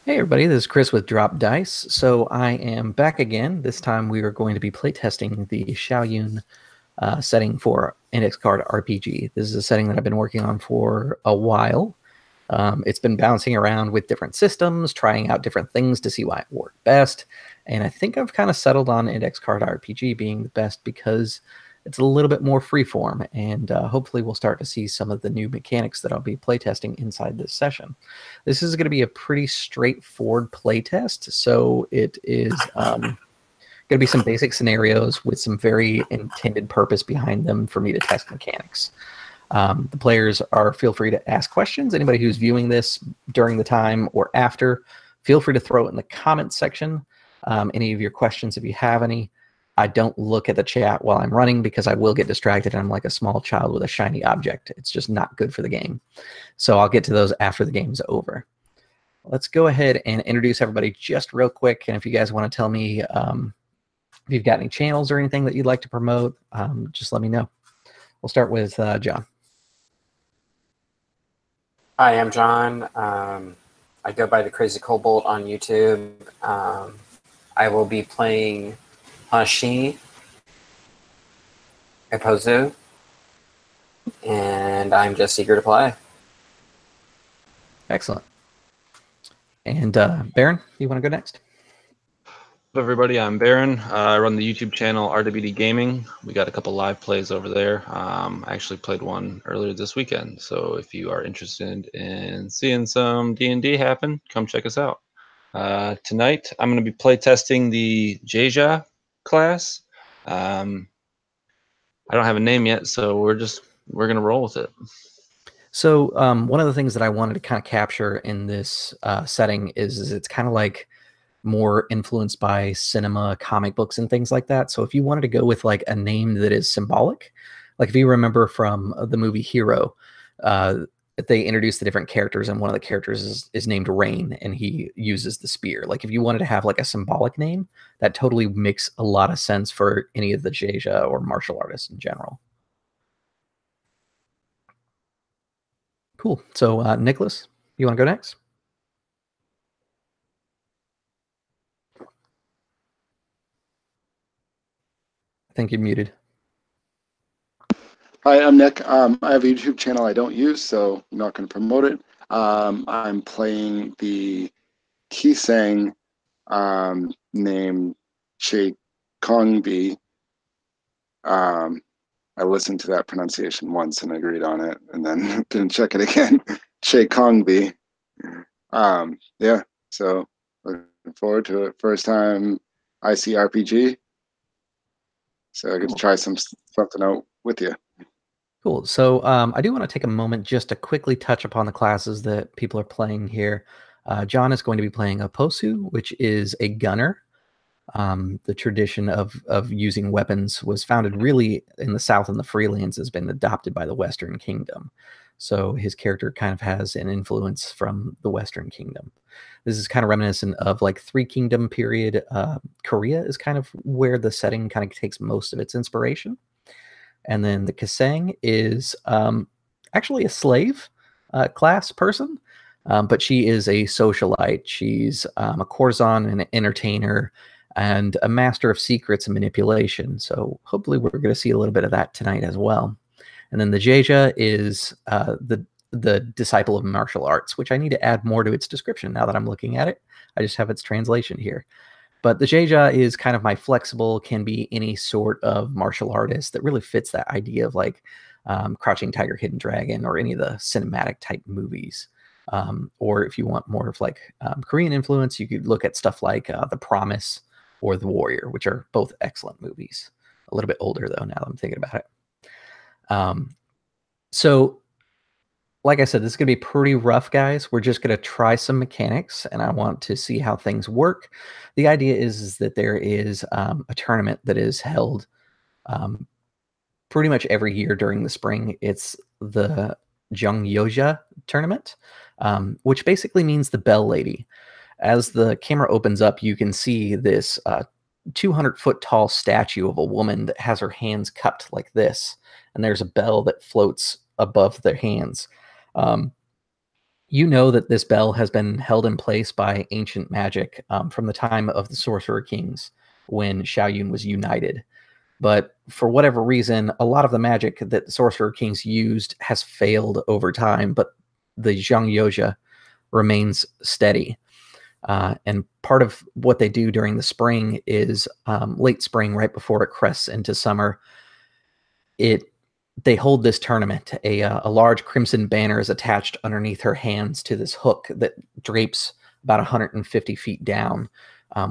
Hey everybody, this is Chris with Drop Dice. So I am back again. This time we are going to be playtesting the Shaoyun setting for Index Card RPG. This is a setting that I've been working on for a while. It's been bouncing around with different systems, trying out different things to see why it worked best. And I think I've kind of settled on Index Card RPG being the best because it's a little bit more freeform, and hopefully we'll start to see some of the new mechanics that I'll be playtesting inside this session. This is going to be a pretty straightforward playtest, so it is going to be some basic scenarios with some very intended purpose behind them for me to test mechanics. The players feel free to ask questions. Anybody who's viewing this during the time or after, feel free to throw it in the comments section. Any of your questions, if you have any. I don't look at the chat while I'm running because I will get distracted and I'm like a small child with a shiny object. It's just not good for the game. So I'll get to those after the game's over. Let's go ahead and introduce everybody just real quick. And if you guys want to tell me if you've got any channels or anything that you'd like to promote, just let me know. We'll start with John. Hi, I'm John. I go by the Crazy Cobalt on YouTube. I will be playing Hashi Opozu, and I'm just eager to play. Excellent. And Baron, you want to go next? Hello everybody, I'm Baron. I run the YouTube channel RWD Gaming. We got a couple live plays over there. I actually played one earlier this weekend, so if you are interested in seeing some D&D happen, come check us out. Tonight, I'm going to be playtesting the Yeoja class. I don't have a name yet, so we're going to roll with it. So one of the things that I wanted to kind of capture in this setting is it's kind of like more influenced by cinema, comic books, and things like that. So if you wanted to go with like a name that is symbolic, like if you remember from the movie Hero, they introduced the different characters, and one of the characters is named Rain, and he uses the spear. Like if you wanted to have like a symbolic name, that totally makes a lot of sense for any of the Jeja or martial artists in general. Cool. So Nicholas, you want to go next? I think you're muted. Hi, I'm Nick. I have a YouTube channel I don't use, so I'm not going to promote it. I'm playing the Kisang named Che Kongbi. I listened to that pronunciation once and agreed on it, and then didn't check it again. Che Kongbi. Yeah, so looking forward to it. First time ICRPG, so I get to try something out with you. Cool. So I do want to take a moment just to quickly touch upon the classes that people are playing here. John is going to be playing a Posu, which is a gunner. The tradition of using weapons was founded really in the South, and the Freelands has been adopted by the Western Kingdom. So his character kind of has an influence from the Western Kingdom. This is kind of reminiscent of like Three Kingdom period. Korea is kind of where the setting kind of takes most of its inspiration. And then the Kasang is actually a slave class person, but she is a socialite. She's a courtesan and an entertainer and a master of secrets and manipulation. So hopefully we're going to see a little bit of that tonight as well. And then the Jeja is the disciple of martial arts, which I need to add more to its description now that I'm looking at it. I just have its translation here. But the Jeja is kind of my flexible, can be any sort of martial artist that really fits that idea of like Crouching Tiger, Hidden Dragon, or any of the cinematic type movies. Or if you want more of like Korean influence, you could look at stuff like The Promise or The Warrior, which are both excellent movies. A little bit older though, now that I'm thinking about it. So like I said, this is going to be pretty rough, guys. We're just going to try some mechanics, and I want to see how things work. The idea is that there is a tournament that is held pretty much every year during the spring. It's the Jong Yeoja Tournament, which basically means the Bell Lady. As the camera opens up, you can see this 200-foot tall statue of a woman that has her hands cupped like this, and there's a bell that floats above their hands. You know that this bell has been held in place by ancient magic from the time of the Sorcerer Kings when Shaoyun was united. But for whatever reason, a lot of the magic that the Sorcerer Kings used has failed over time, but the Jong Yeoja remains steady. And part of what they do during the spring is late spring, right before it crests into summer, they hold this tournament. A large crimson banner is attached underneath her hands to this hook that drapes about 150 feet down.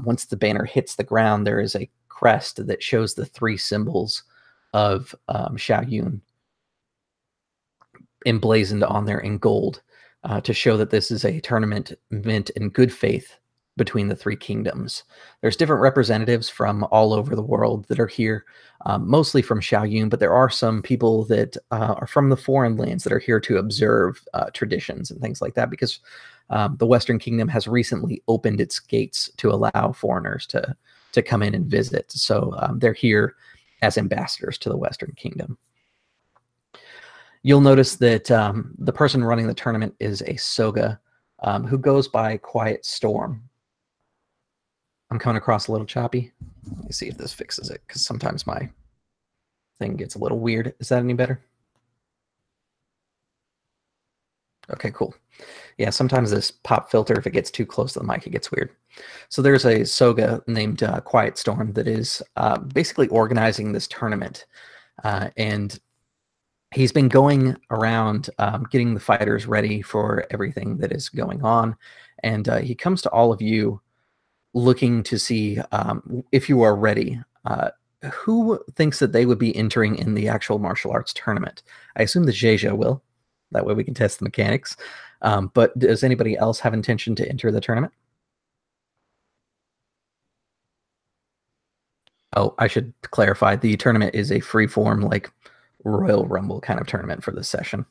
Once the banner hits the ground, there is a crest that shows the 3 symbols of Shaoyun emblazoned on there in gold to show that this is a tournament meant in good faith between the 3 kingdoms. There's different representatives from all over the world that are here, mostly from Shaoyun, but there are some people that are from the foreign lands that are here to observe traditions and things like that, because the Western Kingdom has recently opened its gates to allow foreigners to come in and visit. So they're here as ambassadors to the Western Kingdom. You'll notice that the person running the tournament is a Soga who goes by Quiet Storm. I'm coming across a little choppy. Let me see if this fixes it, because sometimes my thing gets a little weird. Is that any better? Okay, cool. Yeah, sometimes this pop filter, if it gets too close to the mic, it gets weird. So there's a Soga named Quiet Storm that is basically organizing this tournament. And he's been going around getting the fighters ready for everything that is going on. And he comes to all of you looking to see if you are ready. Who thinks that they would be entering in the actual martial arts tournament? I assume the Jeja will. That way we can test the mechanics. But does anybody else have intention to enter the tournament? Oh, I should clarify. The tournament is a free-form, like Royal Rumble kind of tournament for this session.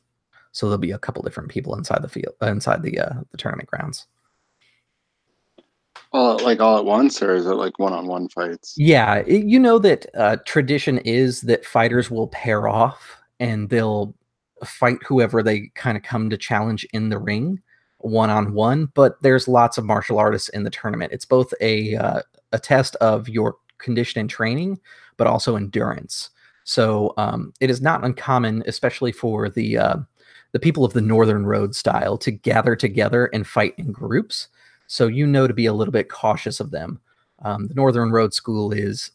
So there'll be a couple different people inside the field, inside the tournament grounds. All at once, or is it like one-on-one fights? Yeah, you know that tradition is that fighters will pair off and they'll fight whoever they kind of come to challenge in the ring one-on-one, but there's lots of martial artists in the tournament. It's both a test of your condition and training, but also endurance. So it is not uncommon, especially for the people of the Northern Road style, to gather together and fight in groups. So you know to be a little bit cautious of them. The Northern Road school is,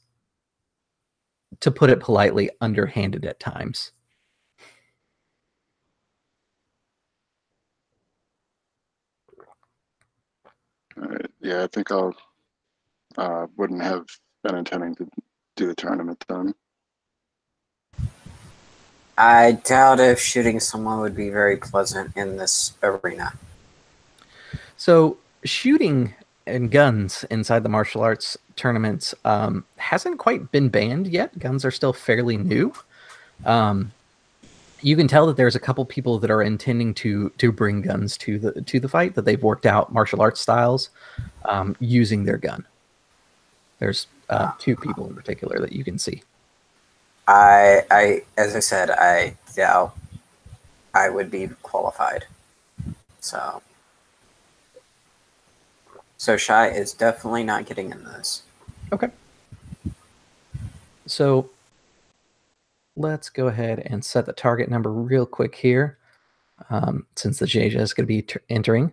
to put it politely, underhanded at times. Yeah, I think I'll wouldn't have been intending to do the tournament then. I doubt if shooting someone would be very pleasant in this arena. So shooting and guns inside the martial arts tournaments hasn't quite been banned yet. Guns are still fairly new. You can tell that there's a couple people that are intending to bring guns to the fight, that they've worked out martial arts styles using their gun. There's 2 people in particular that you can see. As I said, I doubt I would be qualified. So Shai is definitely not getting in this. Okay. So let's go ahead and set the target number real quick here. Since the Jeja is going to be entering.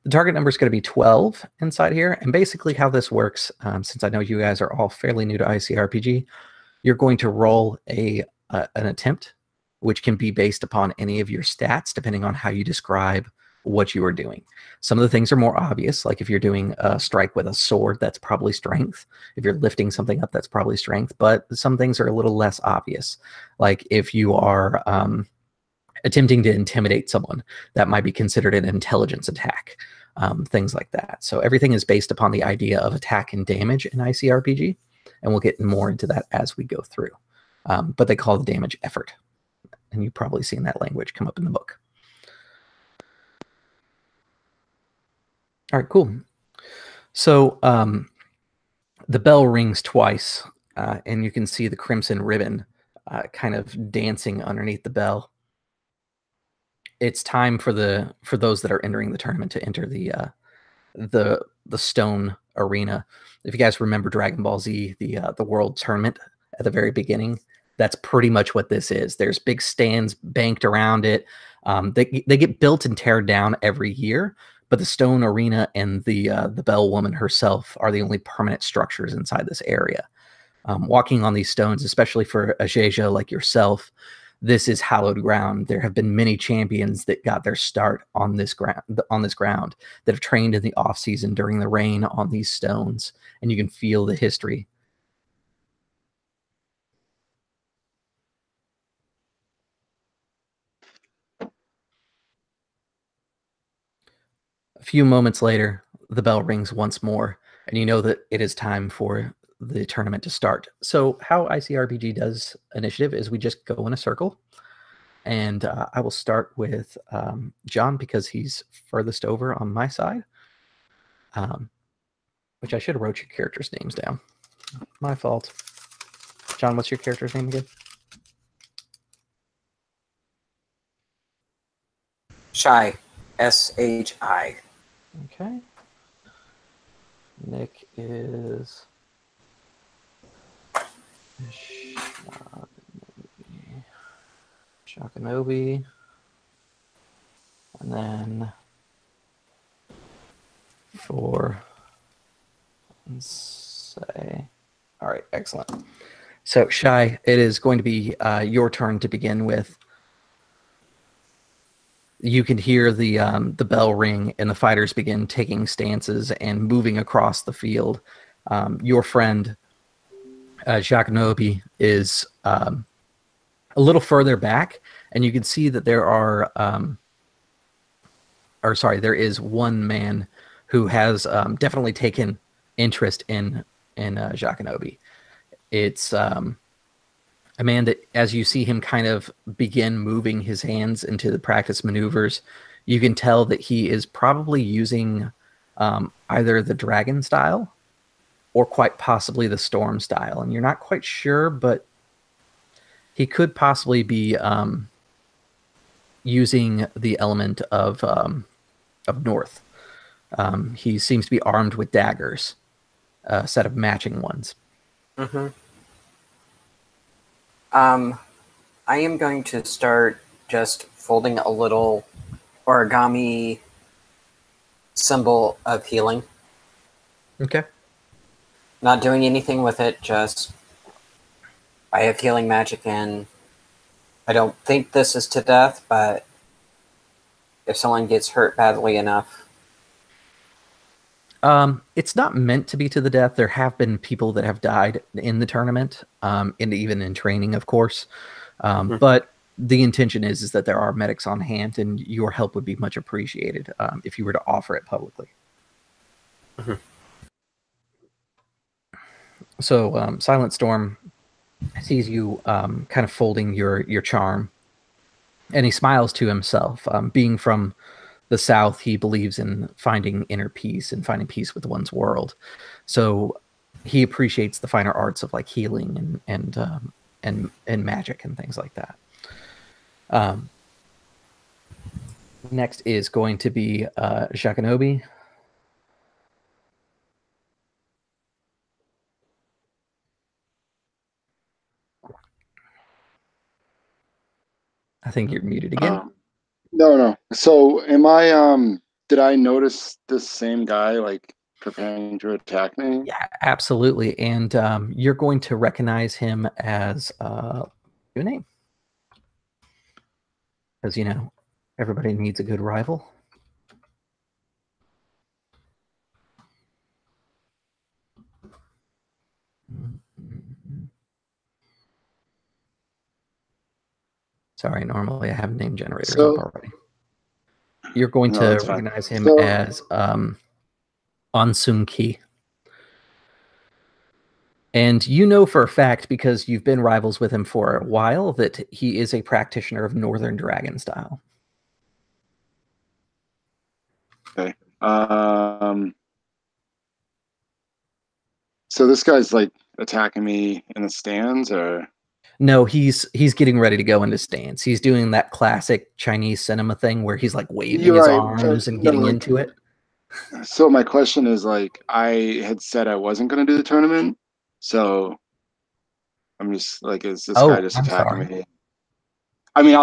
The target number is going to be 12 inside here. And basically how this works, since I know you guys are all fairly new to ICRPG, you're going to roll an attempt, which can be based upon any of your stats, depending on how you describe what you are doing. Some of the things are more obvious, like if you're doing a strike with a sword, that's probably strength. If you're lifting something up, that's probably strength. But some things are a little less obvious, like if you are attempting to intimidate someone, that might be considered an intelligence attack, things like that. So everything is based upon the idea of attack and damage in ICRPG, and we'll get more into that as we go through. But they call the damage effort, and you've probably seen that language come up in the book. All right, cool. So the bell rings twice, and you can see the crimson ribbon kind of dancing underneath the bell. it's time for those that are entering the tournament to enter the stone arena. If you guys remember Dragon Ball Z, the world tournament at the very beginning, that's pretty much what this is. There's big stands banked around it. They get built and tear down every year, but the stone arena and the Bell Woman herself are the only permanent structures inside this area. Walking on these stones, especially for a Jeja like yourself, this is hallowed ground. There have been many champions that got their start on this ground that have trained in the off season during the rain on these stones, and you can feel the history. A few moments later, the bell rings once more, and you know that it is time for the tournament to start. So how ICRPG does initiative is we just go in a circle, and I will start with John because he's furthest over on my side, which I should have wrote your characters' names down. My fault. John, what's your character's name again? Shy. S-H-I. Okay. Nick is Shakanobi. And then for, let's say, all right, excellent. So Shy, it is going to be your turn to begin with. You can hear the bell ring and the fighters begin taking stances and moving across the field. Your friend Shakanobi is a little further back, and you can see that there are, there is one man who has definitely taken interest in Shakanobi. It's a man that, as you see him kind of begin moving his hands into the practice maneuvers, you can tell that he is probably using either the dragon style or quite possibly the storm style. And you're not quite sure, but he could possibly be using the element of north. He seems to be armed with daggers, a set of matching ones. Mm-hmm. I am going to start just folding a little origami symbol of healing. Okay. Not doing anything with it, just I have healing magic in. I don't think this is to death, but if someone gets hurt badly enough. It's not meant to be to the death. There have been people that have died in the tournament, and even in training, of course. But the intention is that there are medics on hand, and your help would be much appreciated if you were to offer it publicly. Mm-hmm. So Silent Storm sees you kind of folding your charm, and he smiles to himself. Being from the South, he believes in finding inner peace and finding peace with one's world. So he appreciates the finer arts of like healing and magic and things like that. Next is going to be Shakanobi. I think you're muted again. No. So am I, did I notice this same guy like preparing to attack me? Yeah, absolutely. And you're going to recognize him as your name. Because, you know, everybody needs a good rival. Sorry, normally I have name generators up already. You're going to recognize him as Ansung Ki. And you know for a fact, because you've been rivals with him for a while, that he is a practitioner of Northern Dragon style. Okay. So this guy's like attacking me in the stands, or? No, he's getting ready to go into stance. He's doing that classic Chinese cinema thing where he's like waving You're his right, arms and no, getting like, into it. so my question is like, I had said I wasn't going to do the tournament, so I'm just like, is this guy Oh, just I'm attacking sorry. me? I mean,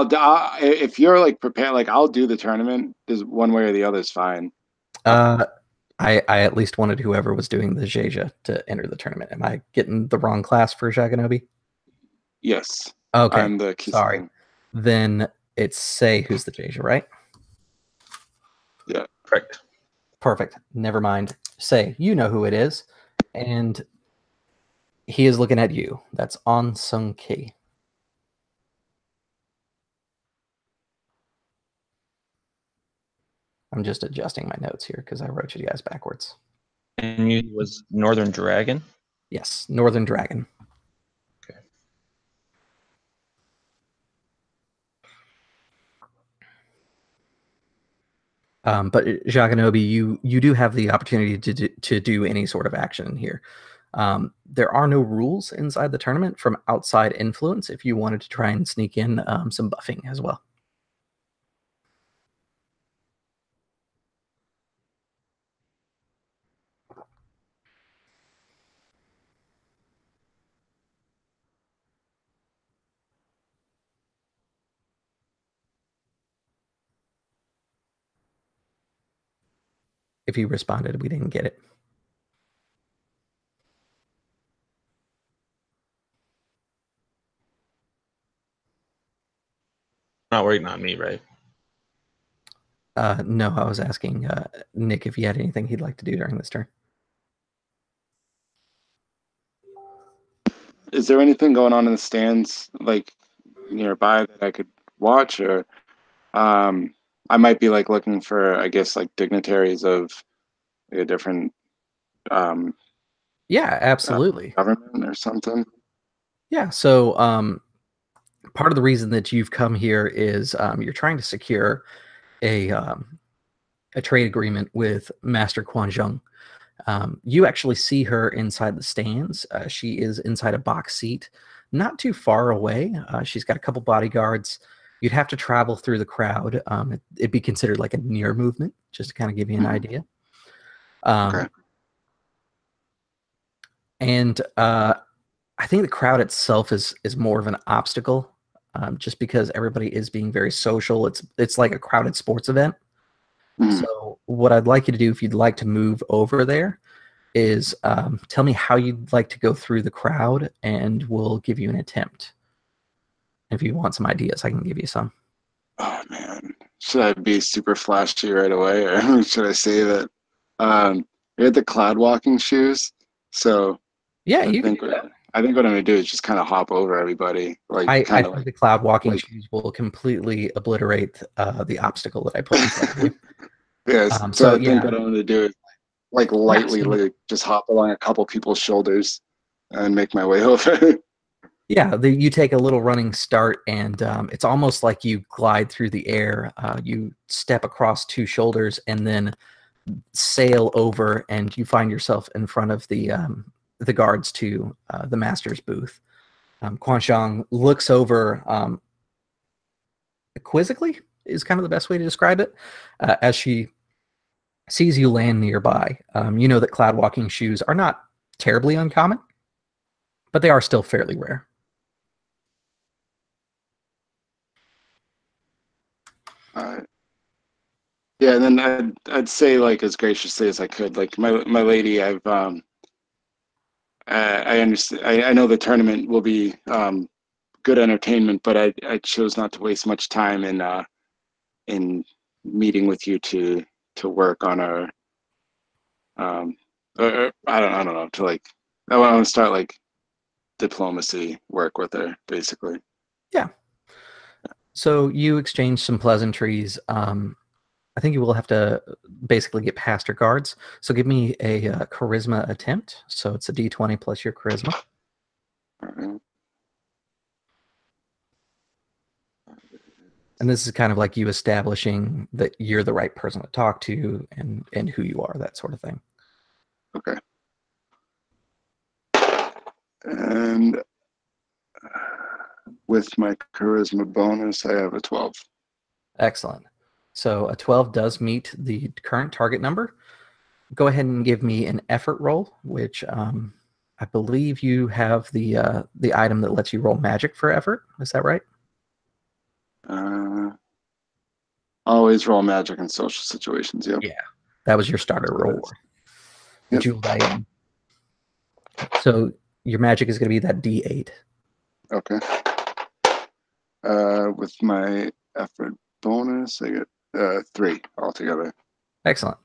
if you're like prepared, like I'll do the tournament. Is one way or the other is fine. I at least wanted whoever was doing the Jeja to enter the tournament. Am I getting the wrong class for Shaganobi? Yes, Okay, I'm the sorry. Kisang. Then it's Sei who's the Jeja, right? Yeah, Correct. Perfect. Never mind. Sei, you know who it is. And he is looking at you. That's On Sung Ki. I'm just adjusting my notes here because I wrote you guys backwards. And you was Northern Dragon. Yes, Northern Dragon. Okay. But Jaganobi, you do have the opportunity to do any sort of action here. There are no rules inside the tournament from outside influence if you wanted to try and sneak in some buffing as well. If you responded, we didn't get it. Not waiting on me, right? No, I was asking Nick if he had anything he'd like to do during this turn. is there anything going on in the stands like nearby that I could watch, or I might be like looking for, I guess, like dignitaries of a different Yeah, absolutely. government or something. Yeah, so part of the reason that you've come here is you're trying to secure a trade agreement with Master Kwan Jung. You actually see her inside the stands. She is inside a box seat, not too far away. She's got a couple bodyguards. You'd have to travel through the crowd. It'd be considered like a near movement, just to kind of give you an idea. Okay. And I think the crowd itself is more of an obstacle, just because everybody is being very social. It's like a crowded sports event. So what I'd like you to do, if you'd like to move over there, is tell me how you'd like to go through the crowd, and we'll give you an attempt. If you want some ideas, I can give you some. Oh man, should I be super flashy right away, or should I say that we had the cloud walking shoes? So Yeah, I you can think do that. I think what I'm gonna do is just kind of hop over everybody, like I kind of think like the cloud walking like shoes will completely obliterate the obstacle that I put in front of you. yes. So So I think yeah, what I'm gonna do is like yeah. lightly So like just hop along a couple people's shoulders and make my way over. yeah, you take a little running start, and it's almost like you glide through the air. You step across two shoulders, and then sail over, and you find yourself in front of the guards to the master's booth. Quan Shang looks over quizzically, is kind of the best way to describe it, as she sees you land nearby. You know that cloud walking shoes are not terribly uncommon, but they are still fairly rare. Yeah, and then I'd say like as graciously as I could, like my lady, I understand. I know the tournament will be good entertainment, but I chose not to waste much time in meeting with you to work on our or I don't know, to like I want to start like diplomacy work with her basically. Yeah. So you exchange some pleasantries. I think you will have to basically get past your guards. So give me a charisma attempt. So it's a d20 plus your charisma. Alright. And this is kind of like you establishing that you're the right person to talk to, and who you are, that sort of thing. Okay. And with my charisma bonus, I have a 12. Excellent. So a 12 does meet the current target number. Go ahead and give me an effort roll, which I believe you have the item that lets you roll magic for effort. Is that right? Always roll magic in social situations. Yep. Yeah, that was your starter roll. The Yep. jeweled item. So your magic is going to be that D8. Okay. With my effort bonus, I get 3 altogether. Excellent.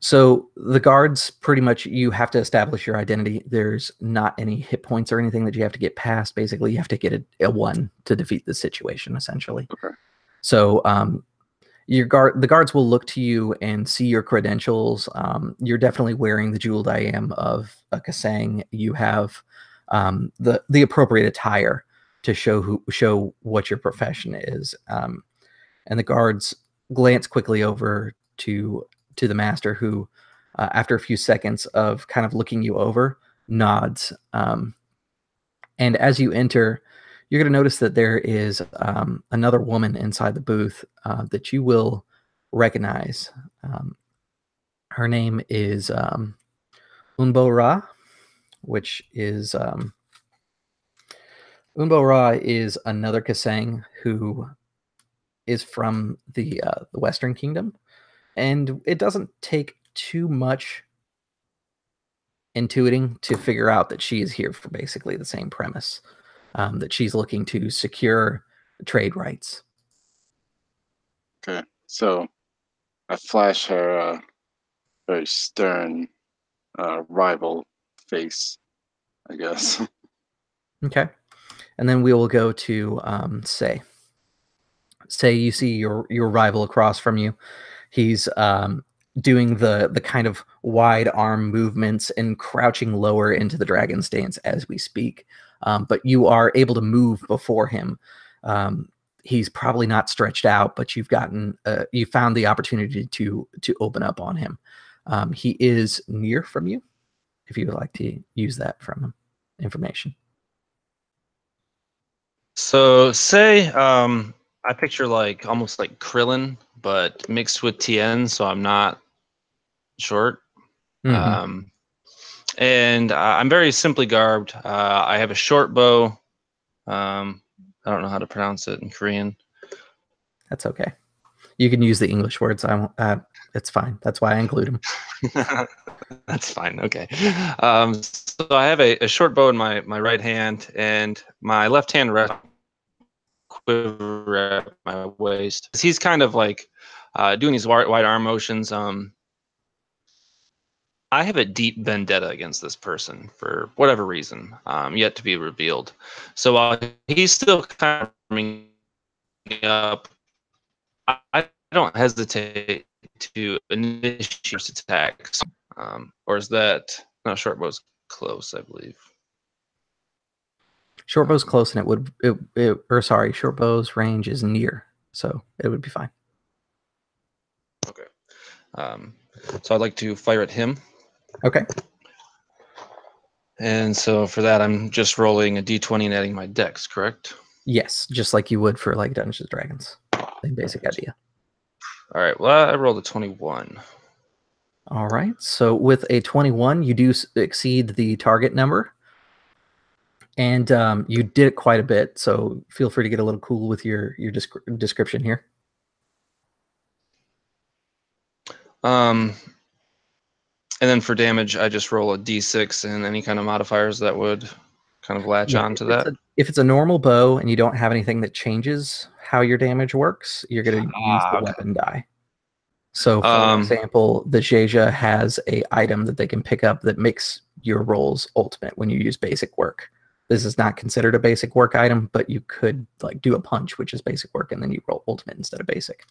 So the guards, pretty much, you have to establish your identity. There's not any hit points or anything that you have to get past. Basically, you have to get a 1 to defeat the situation, essentially. Okay. So the guards will look to you and see your credentials. You're definitely wearing the jeweled item of a Kasang. You have the appropriate attire to show what your profession is. And the guards glance quickly over to the master, who, after a few seconds of kind of looking you over, nods. And as you enter, you're going to notice that there is another woman inside the booth that you will recognize. Her name is Unbo Ra, which is Unbo Ra is another Kasang who is from the Western Kingdom, and it doesn't take too much intuiting to figure out that she is here for basically the same premise, that she's looking to secure trade rights. Okay. So I flash her a very stern rival face, I guess. Okay. And then we will go to Say. Say you see your rival across from you. He's doing the kind of wide arm movements and crouching lower into the dragon stance as we speak. But you are able to move before him. He's probably not stretched out, but you found the opportunity to open up on him. He is near from you, if you would like to use that from information. So Say, I picture like almost like Krillin, but mixed with Tien, so I'm not short. Mm-hmm. And I'm very simply garbed. I have a short bow. I don't know how to pronounce it in Korean. That's okay. You can use the English words. I won't. It's fine. That's why I include them. That's fine. Okay. So I have a short bow in my right hand, and my left hand rests quiver at my waist. He's kind of like doing these wide arm motions. I have a deep vendetta against this person for whatever reason, yet to be revealed. So while he's still kind of warming up, I don't hesitate to initiate attacks. Or is that no? Short bow's close, I believe. Short bow's close, and short bow's range is near, so it would be fine. Okay. So I'd like to fire at him. Okay. And so for that, I'm just rolling a d20 and adding my dex, correct? Yes, just like you would for like Dungeons and Dragons. Same basic idea. All right. Well, I rolled a 21. All right. So with a 21, you do exceed the target number. And you did it quite a bit, so feel free to get a little cool with your description here. And then for damage, I just roll a d6 and any kind of modifiers that would kind of latch on to that. If it's a normal bow and you don't have anything that changes how your damage works, you're going to use the weapon die. So, for example, the Jeja has a item that they can pick up that makes your rolls ultimate when you use basic work. This is not considered a basic work item, but you could like do a punch, which is basic work, and then you roll ultimate instead of basic.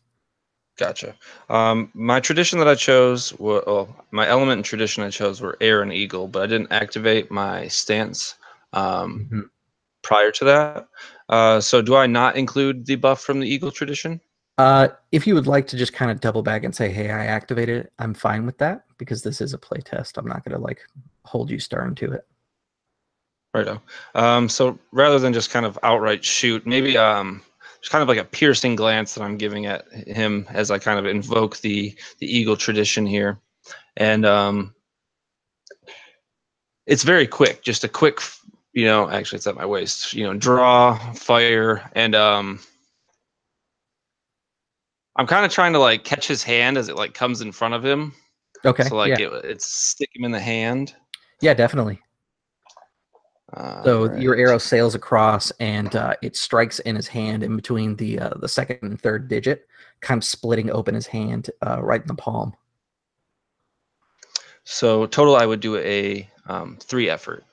Gotcha. My tradition that I chose, my element and tradition I chose were air and eagle, but I didn't activate my stance prior to that. So do I not include the buff from the eagle tradition? If you would like to just kind of double back and say, hey, I activated it, I'm fine with that, because this is a play test. I'm not going to like hold you stern to it. Right. So rather than just kind of outright shoot, maybe just kind of like a piercing glance that I'm giving at him as I kind of invoke the eagle tradition here, and it's very quick, just a quick, actually it's at my waist, draw, fire, and I'm kind of trying to like catch his hand as it like comes in front of him. Okay. So like yeah. it's stick him in the hand. Yeah, definitely. So Right. your arrow sails across, and it strikes in his hand in between the second and third digit, kind of splitting open his hand right in the palm. So total, I would do a 3 effort.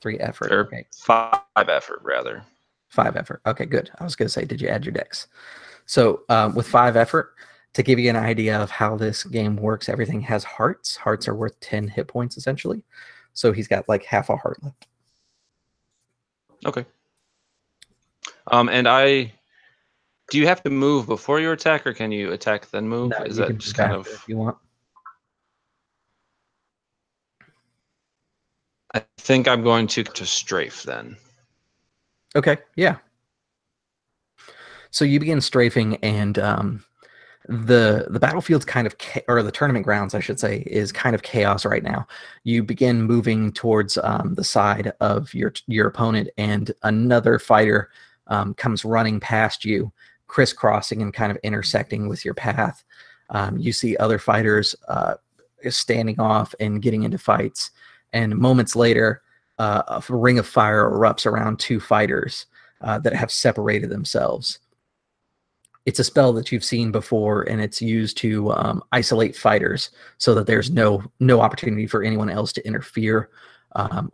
3 effort. Or Okay. 5 effort, rather. 5 effort. Okay, good. I was going to say, did you add your dex? So with 5 effort, to give you an idea of how this game works, everything has hearts. Hearts are worth 10 hit points, essentially. So he's got like half a heart left. Okay. And do you have to move before you attack, or can you attack then move? No, Is you that can just move kind after of? if you want. I think I'm going to strafe then. Okay, yeah. So you begin strafing, and the battlefield's kind of, or the tournament grounds, I should say, is kind of chaos right now. You begin moving towards the side of your opponent, and another fighter comes running past you, crisscrossing and kind of intersecting with your path. You see other fighters standing off and getting into fights, and moments later, a ring of fire erupts around 2 fighters that have separated themselves. It's a spell that you've seen before, and it's used to isolate fighters so that there's no opportunity for anyone else to interfere,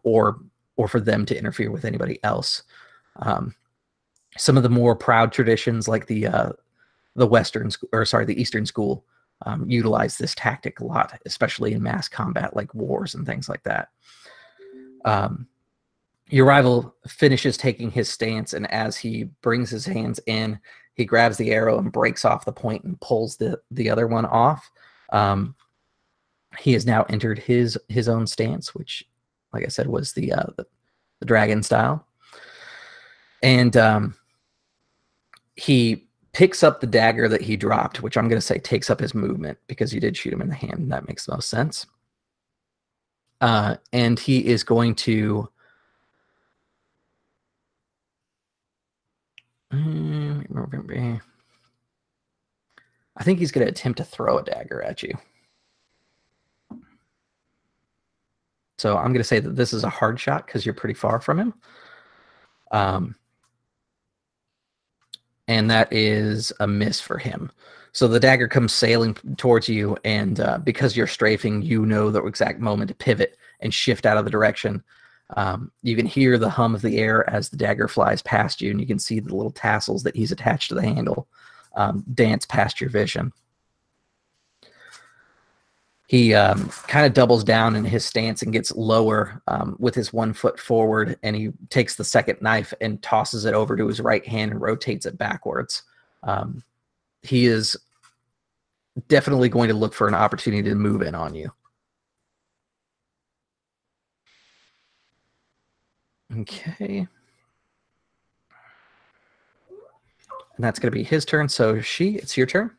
or for them to interfere with anybody else. Some of the more proud traditions, like the Eastern School, utilize this tactic a lot, especially in mass combat, like wars and things like that. Your rival finishes taking his stance, and as he brings his hands in, he grabs the arrow and breaks off the point and pulls the other one off. He has now entered his own stance, which, like I said, was the dragon style. And he picks up the dagger that he dropped, which I'm going to say takes up his movement because you did shoot him in the hand, and that makes the most sense. And he is going to... I think he's going to attempt to throw a dagger at you. So I'm going to say that this is a hard shot because you're pretty far from him. And that is a miss for him. So the dagger comes sailing towards you, and because you're strafing, you know the exact moment to pivot and shift out of the direction. You can hear the hum of the air as the dagger flies past you, and you can see the little tassels that he's attached to the handle dance past your vision. He kind of doubles down in his stance and gets lower with his 1 foot forward, and he takes the second knife and tosses it over to his right hand and rotates it backwards. He is definitely going to look for an opportunity to move in on you. Okay. And that's going to be his turn. So it's your turn.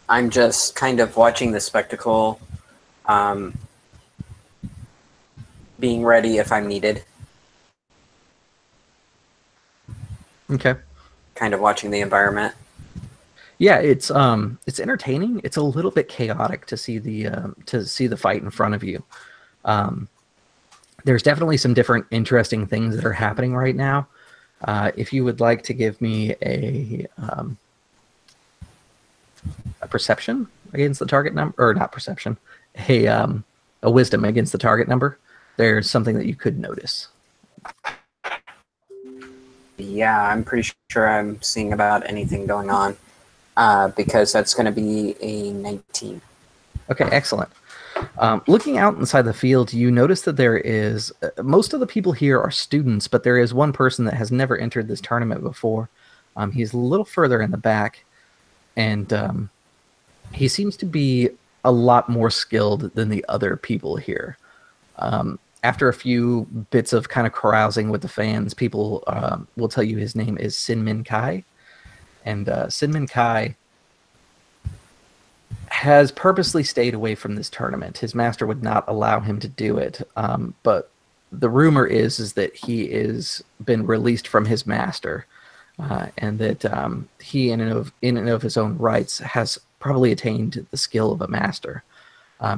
I'm just kind of watching the spectacle, being ready if I'm needed. Okay. Kind of watching the environment. Yeah, it's entertaining. It's a little bit chaotic to see the fight in front of you. There's definitely some different interesting things that are happening right now. If you would like to give me a perception against the target number, or not perception, a wisdom against the target number, there's something that you could notice. Yeah, I'm pretty sure I'm seeing about anything going on, because that's going to be a 19. Okay, excellent. Looking out inside the field, you notice that there is... most of the people here are students, but there is one person that has never entered this tournament before. He's a little further in the back. and he seems to be a lot more skilled than the other people here. After a few bits of kind of carousing with the fans, people will tell you his name is Sinmin Kai. And Sinmin Kai has purposely stayed away from this tournament. His master would not allow him to do it. But the rumor is that he is been released from his master, and that he, in and of his own rights, has probably attained the skill of a master.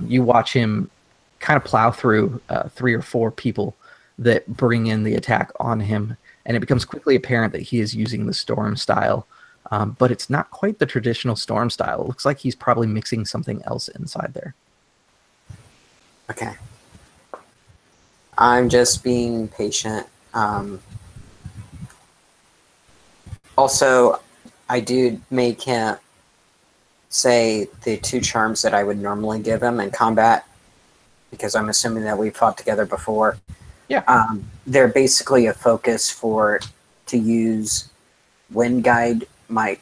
You watch him kind of plow through 3 or 4 people that bring in the attack on him, and it becomes quickly apparent that he is using the storm style, but it's not quite the traditional storm style. It looks like he's probably mixing something else inside there. Okay. I'm just being patient. Also, I do make him say the 2 charms that I would normally give him in combat, because I'm assuming that we fought together before. Yeah. They're basically a focus to use wind guide my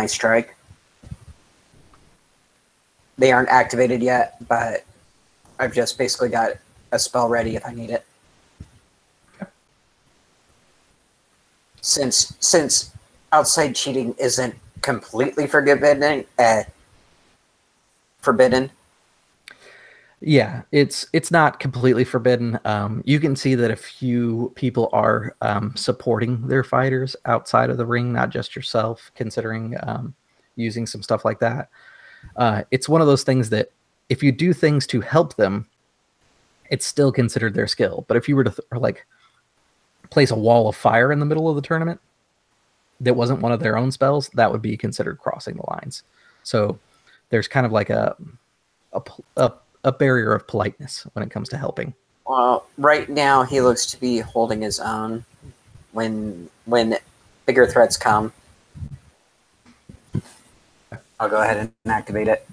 strike. They aren't activated yet, but I've just basically got a spell ready if I need it. Okay. Since outside cheating isn't completely forbidden. Yeah, it's not completely forbidden. You can see that a few people are supporting their fighters outside of the ring, not just yourself, considering using some stuff like that. It's one of those things that if you do things to help them, it's still considered their skill. But if you were to like place a wall of fire in the middle of the tournament that wasn't one of their own spells, that would be considered crossing the lines. So there's kind of like a barrier of politeness when it comes to helping. Well, right now he looks to be holding his own. When bigger threats come, I'll go ahead and activate it.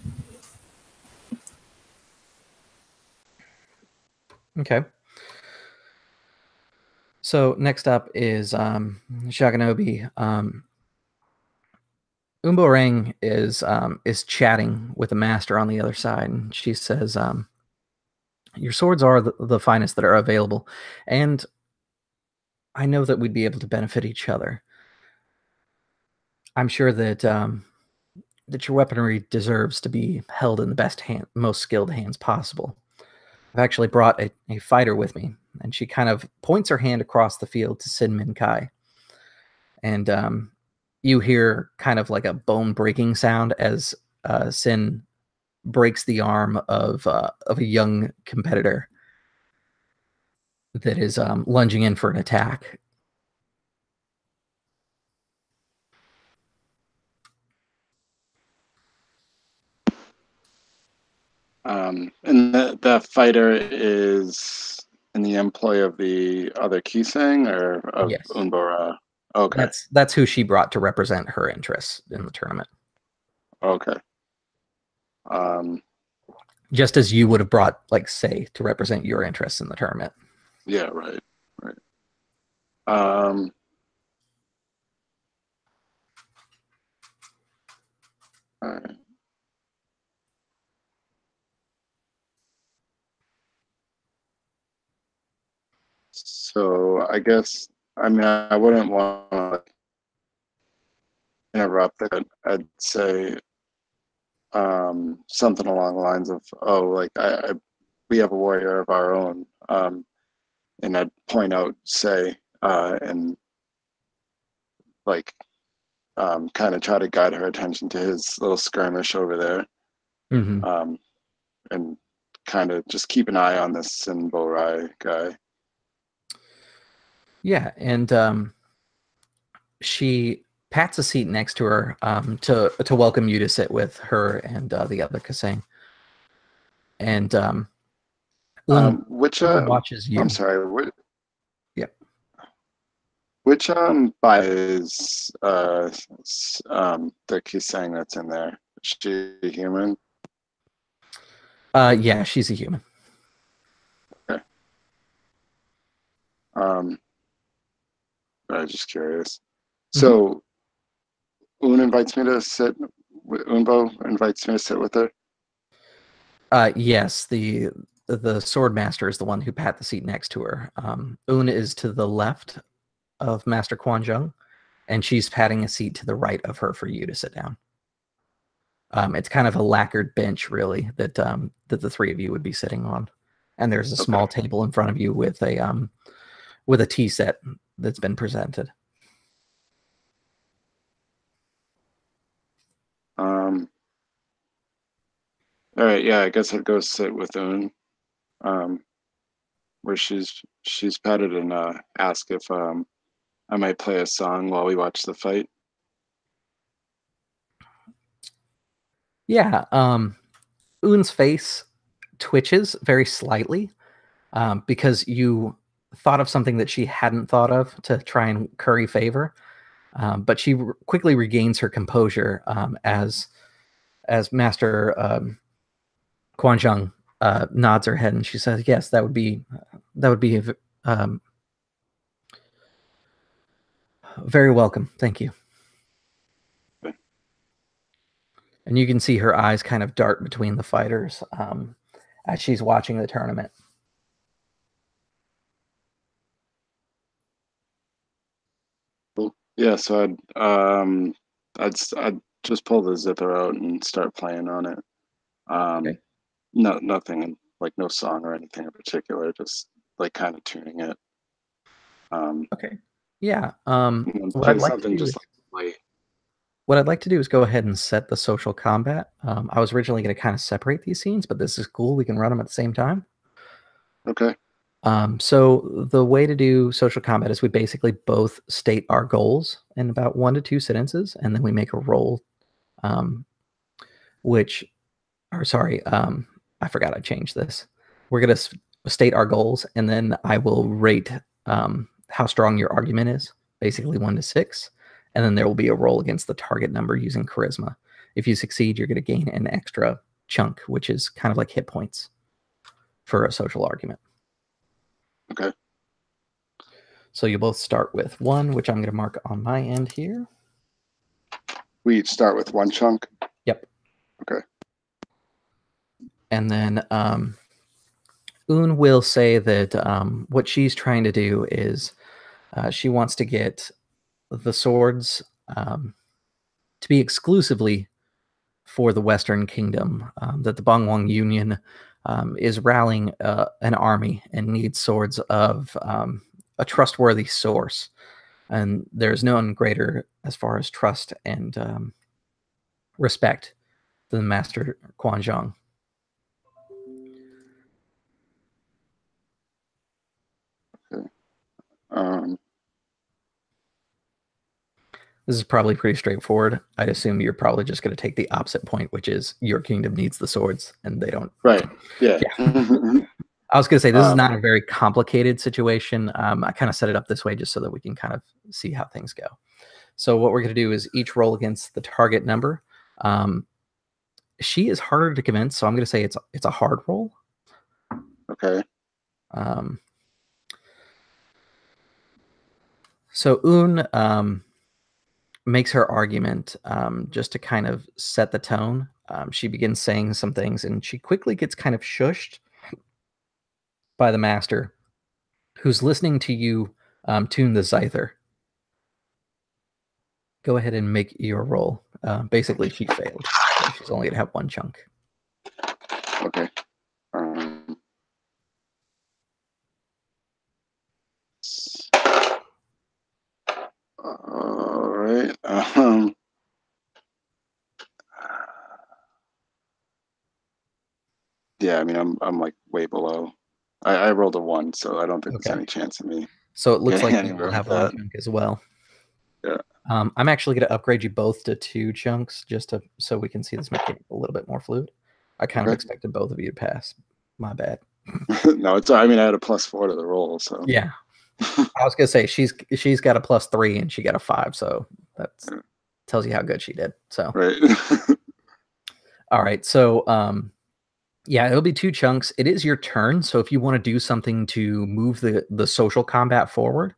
Okay. So next up is Shakanobi. Umborang is chatting with the master on the other side, and she says, "Your swords are the finest that are available, and I know that we'd be able to benefit each other. I'm sure that that your weaponry deserves to be held in the most skilled hands possible. I've actually brought a fighter with me," and she kind of points her hand across the field to Sin Min Kai, and you hear kind of like a bone-breaking sound as Sin breaks the arm of a young competitor that is lunging in for an attack. And that fighter is in the employ of the other Kisang or of Yes. Unbora? Okay. That's who she brought to represent her interests in the tournament. Okay. Just as you would have brought, like, Say to represent your interests in the tournament. Yeah, right. All right. So I guess, I mean, I wouldn't want to interrupt it. I'd say something along the lines of, "Oh, like we have a warrior of our own," and I'd point out, Say, and like kind of try to guide her attention to his little skirmish over there, and kind of just keep an eye on this Sin Borai guy. Yeah, and she pats a seat next to her to welcome you to sit with her and the other Kasang. And which watches you. I'm sorry. Yep. Which by is the Kisang that's in there? Is she human? Yeah, she's a human. Okay. I'm just curious. So Un invites me to sit. Unbo invites me to sit with her. Yes, the sword master is the one who pat the seat next to her. Un is to the left of Master Kwan Jung, and she's patting a seat to the right of her for you to sit down. It's kind of a lacquered bench, really, that the three of you would be sitting on, and there's a small table in front of you with a tea set that's been presented. All right, yeah, I guess I'd go sit with Un, where she's patted, and ask if I might play a song while we watch the fight. Yeah, Un's face twitches very slightly because you thought of something that she hadn't thought of to try and curry favor, but she quickly regains her composure as Master Kwan Jung nods her head and she says, "Yes, that would be very welcome. Thank you." And you can see her eyes kind of dart between the fighters as she's watching the tournament. Cool. Yeah, so I'd just pull the zither out and start playing on it. Okay. Nothing like no song or anything in particular, just like kind of tuning it. Okay. Yeah. What I'd like to do is go ahead and set the social combat. I was originally going to kind of separate these scenes, but this is cool. We can run them at the same time. Okay. So the way to do social combat is we basically both state our goals in about 1 to 2 sentences, and then we make a roll, I forgot I changed this. We're going to state our goals, and then I will rate how strong your argument is, basically 1 to 6, and then there will be a roll against the target number using charisma. If you succeed, you're going to gain an extra chunk, which is kind of like hit points for a social argument. Okay. So you both start with 1, which I'm going to mark on my end here. We each start with 1 chunk? Yep. Okay. And then Un will say that what she's trying to do is she wants to get the swords to be exclusively for the Western Kingdom, that the Bangwang Union is rallying an army and needs swords of a trustworthy source. And there's none greater as far as trust and respect than Master Kwan Jung. Okay. This is probably pretty straightforward. I'd assume you're probably just going to take the opposite point, which is your kingdom needs the swords and they don't. Right. Yeah. I was going to say, this is not a very complicated situation. I kind of set it up this way just so that we can kind of see how things go. So what we're going to do is each roll against the target number. She is harder to convince, so I'm going to say it's a hard roll. Okay. So Un makes her argument just to kind of set the tone. She begins saying some things, and she quickly gets kind of shushed by the master, who's listening to you tune the zither. Go ahead and make your roll. Basically, she failed. So she's only going to have 1 chunk. Okay. All right. Yeah, I mean, I'm like way below. I rolled a 1, so I don't think there's any chance of me. So it looks like you anywhere will have with 1 that. chunk as well. Yeah. I'm actually going to upgrade you both to 2 chunks just so we can see this mechanic a little bit more fluid. I kind of expected both of you to pass. My bad. No, it's. I mean, I had a +4 to the roll, so. Yeah. I was gonna say she's got a +3 and she got a 5, so that tells you how good she did. So right. All right, so yeah, it'll be 2 chunks. It is your turn, so if you want to do something to move the social combat forward,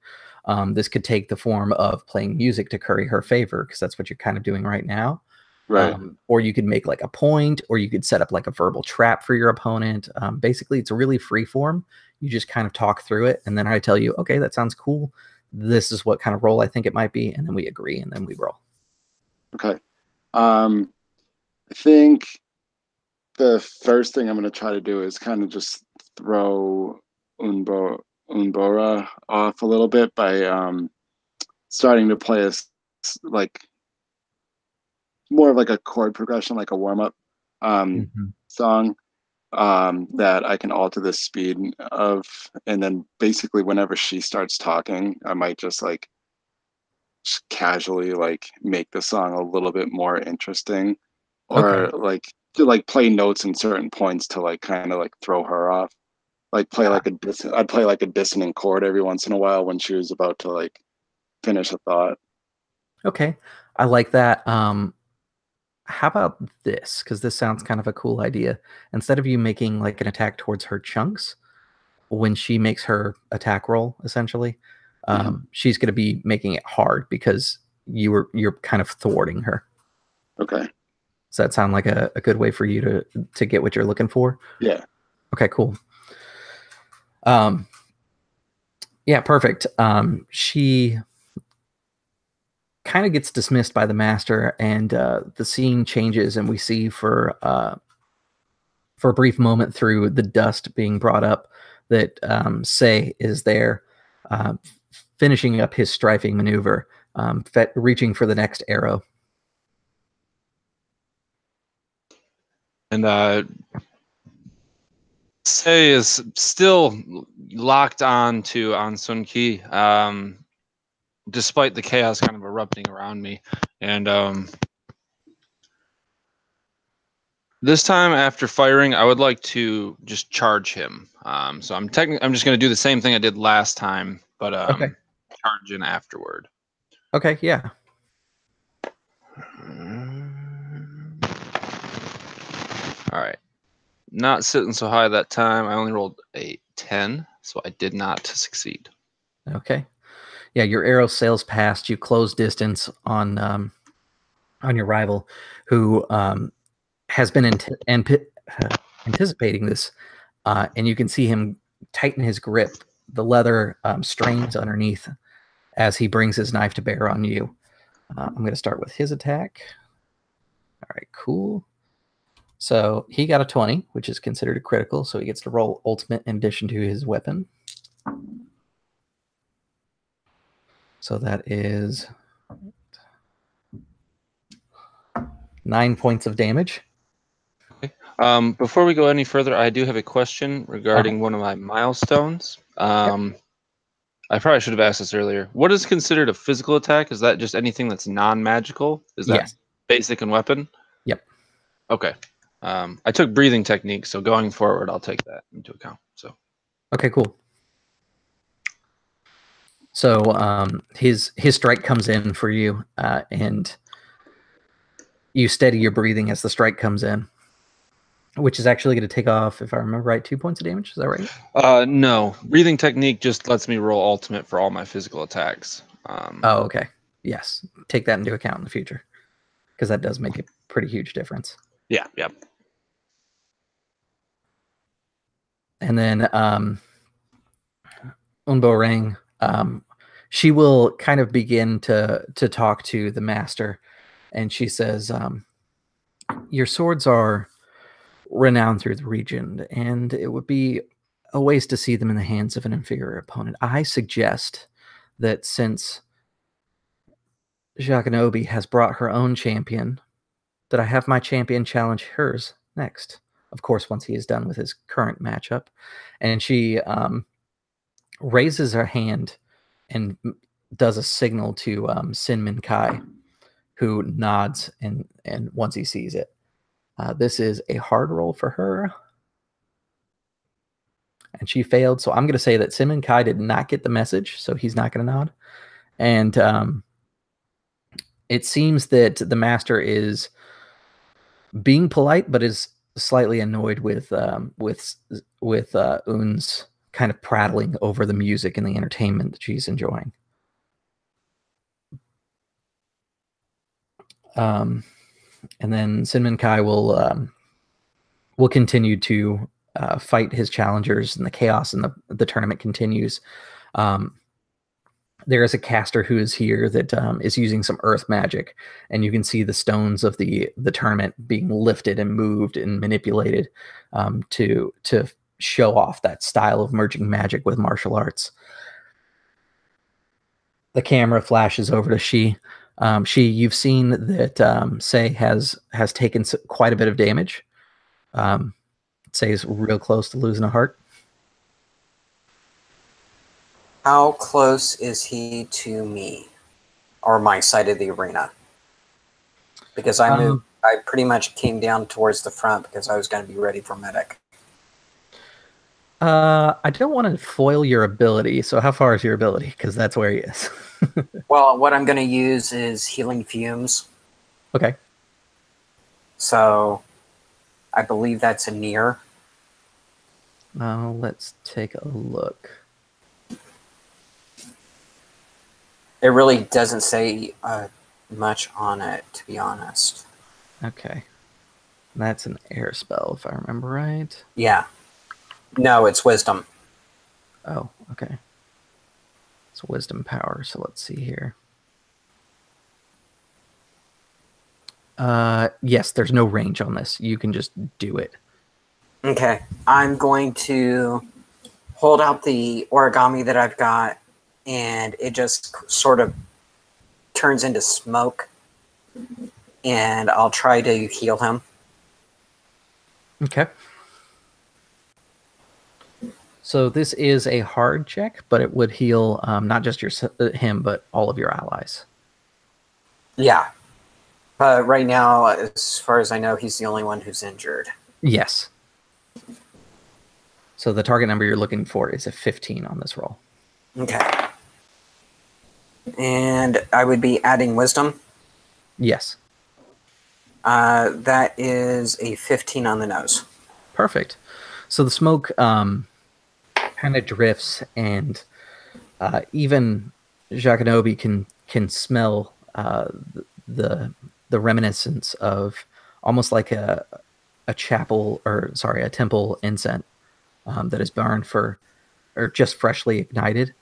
This could take the form of playing music to curry her favor, because that's what you're kind of doing right now. Right. Or you could make like a point, or you could set up like a verbal trap for your opponent. Basically, it's a really free form. You just kind of talk through it, and then I tell you, okay, that sounds cool. This is what kind of role I think it might be, and then we agree, and then we roll. Okay. I think the first thing I'm going to try to do is kind of just throw Unbora off a little bit by starting to play like more of like a chord progression, like a warm-up song that I can alter the speed of, and then basically whenever she starts talking, I might just like just casually like make the song a little bit more interesting, or like to like play notes in certain points to like kind of like throw her off, like play like I'd play like a dissonant chord every once in a while when she was about to like finish a thought. Okay, I like that. How about this? Because this sounds kind of a cool idea. Instead of you making like an attack towards her chunks, when she makes her attack roll, essentially, she's going to be making it hard because you're kind of thwarting her. Okay. Does that sound like a good way for you to get what you're looking for? Yeah. Okay, cool. Yeah, perfect. She kind of gets dismissed by the master, and the scene changes, and we see for a brief moment through the dust being brought up that Sei is there finishing up his strafing maneuver, reaching for the next arrow. And Sei is still locked on Sun Ki, despite the chaos kind of erupting around me. And this time, after firing, I would like to just charge him. So I'm just going to do the same thing I did last time, but charge in afterward. Okay, yeah. All right. Not sitting so high that time. I only rolled a 10, so I did not succeed. Okay. Yeah, your arrow sails past you, close distance on your rival, who has been anticipating this, and you can see him tighten his grip. The leather strains underneath as he brings his knife to bear on you. I'm going to start with his attack. All right, cool. So he got a 20, which is considered a critical, so he gets to roll ultimate in addition to his weapon. So that is 9 points of damage. Okay. Before we go any further, I do have a question regarding one of my milestones. I probably should have asked this earlier. What is considered a physical attack? Is that just anything that's non-magical? Is that basic and weapon? Yep. Okay. I took breathing techniques, so going forward, I'll take that into account. So. Okay, cool. So his strike comes in for you, and you steady your breathing as the strike comes in, which is actually going to take off, if I remember right, 2 points of damage. Is that right? No. Breathing technique just lets me roll ultimate for all my physical attacks. Oh, okay. Yes. Take that into account in the future, because that does make a pretty huge difference. Yeah, yeah. And then Unbo Rang, she will kind of begin to talk to the master, and she says, your swords are renowned through the region, and it would be a waste to see them in the hands of an inferior opponent. I suggest that since Jakanobi has brought her own champion, that I have my champion challenge hers next. Of course, once he is done with his current matchup. And she raises her hand and does a signal to Sin Min Kai, who nods and once he sees it. This is a hard roll for her. And she failed. So I'm going to say that Sin Min Kai did not get the message, so he's not going to nod. And it seems that the master is being polite, but is slightly annoyed with Un's kind of prattling over the music and the entertainment that she's enjoying. And then Cinnamon Kai will continue to fight his challengers, and the chaos in the tournament continues. There is a caster who is here that is using some earth magic, and you can see the stones of the tournament being lifted and moved and manipulated to show off that style of merging magic with martial arts. The camera flashes over to She. You've seen that Sei has taken quite a bit of damage. Sei is real close to losing a heart. How close is he to me, or my side of the arena? Because I moved, I pretty much came down towards the front because I was going to be ready for medic. I don't want to foil your ability, so how far is your ability? Because that's where he is. Well, what I'm going to use is healing fumes. Okay. So, I believe that's a near. Let's take a look. It really doesn't say much on it, to be honest. Okay. That's an air spell, if I remember right. Yeah. No, it's wisdom. Oh, okay. It's wisdom power, so let's see here. Yes, there's no range on this. You can just do it. Okay. I'm going to hold out the origami that I've got, and it just sort of turns into smoke, and I'll try to heal him. Okay. So this is a hard check, but it would heal not just him, but all of your allies. Yeah. But right now, as far as I know, he's the only one who's injured. Yes. So the target number you're looking for is a 15 on this roll. Okay. And I would be adding wisdom? Yes. That is a 15 on the nose. Perfect. So the smoke kind of drifts, and even Jacanobi can smell the reminiscence of almost like a chapel, or sorry, a temple incense that is burned or just freshly ignited.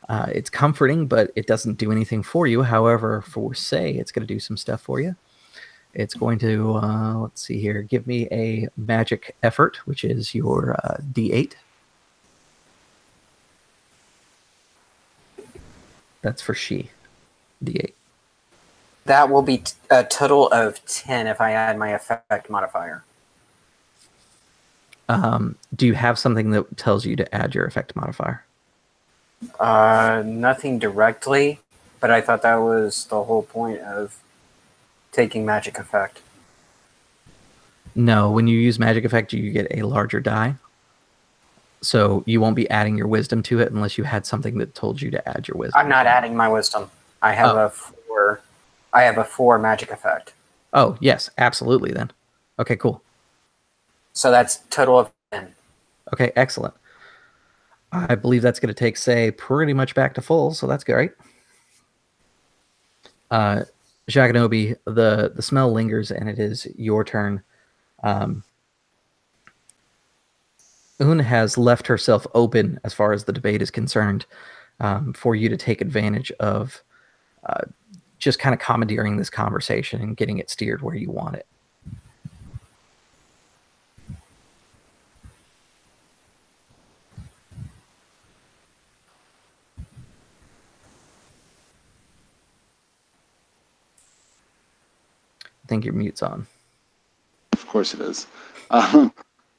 It's comforting, but it doesn't do anything for you. However, for Sei, it's going to do some stuff for you. It's going to, let's see here, give me a magic effort, which is your D8. That's for She, D8. That will be a total of 10 if I add my effect modifier. Do you have something that tells you to add your effect modifier? Nothing directly, but I thought that was the whole point of taking magic effect. No, when you use magic effect, you get a larger die. So you won't be adding your wisdom to it unless you had something that told you to add your wisdom. I'm not adding my wisdom. I have a 4. I have a 4 magic effect. Oh, yes, absolutely then. Okay, cool. So that's total of 10. Okay, excellent. I believe that's going to take Sei pretty much back to full, so that's great. Jaganobi, the smell lingers, and it is your turn. Un has left herself open as far as the debate is concerned, for you to take advantage of just kind of commandeering this conversation and getting it steered where you want it. I think your mute's on. Of course it is. I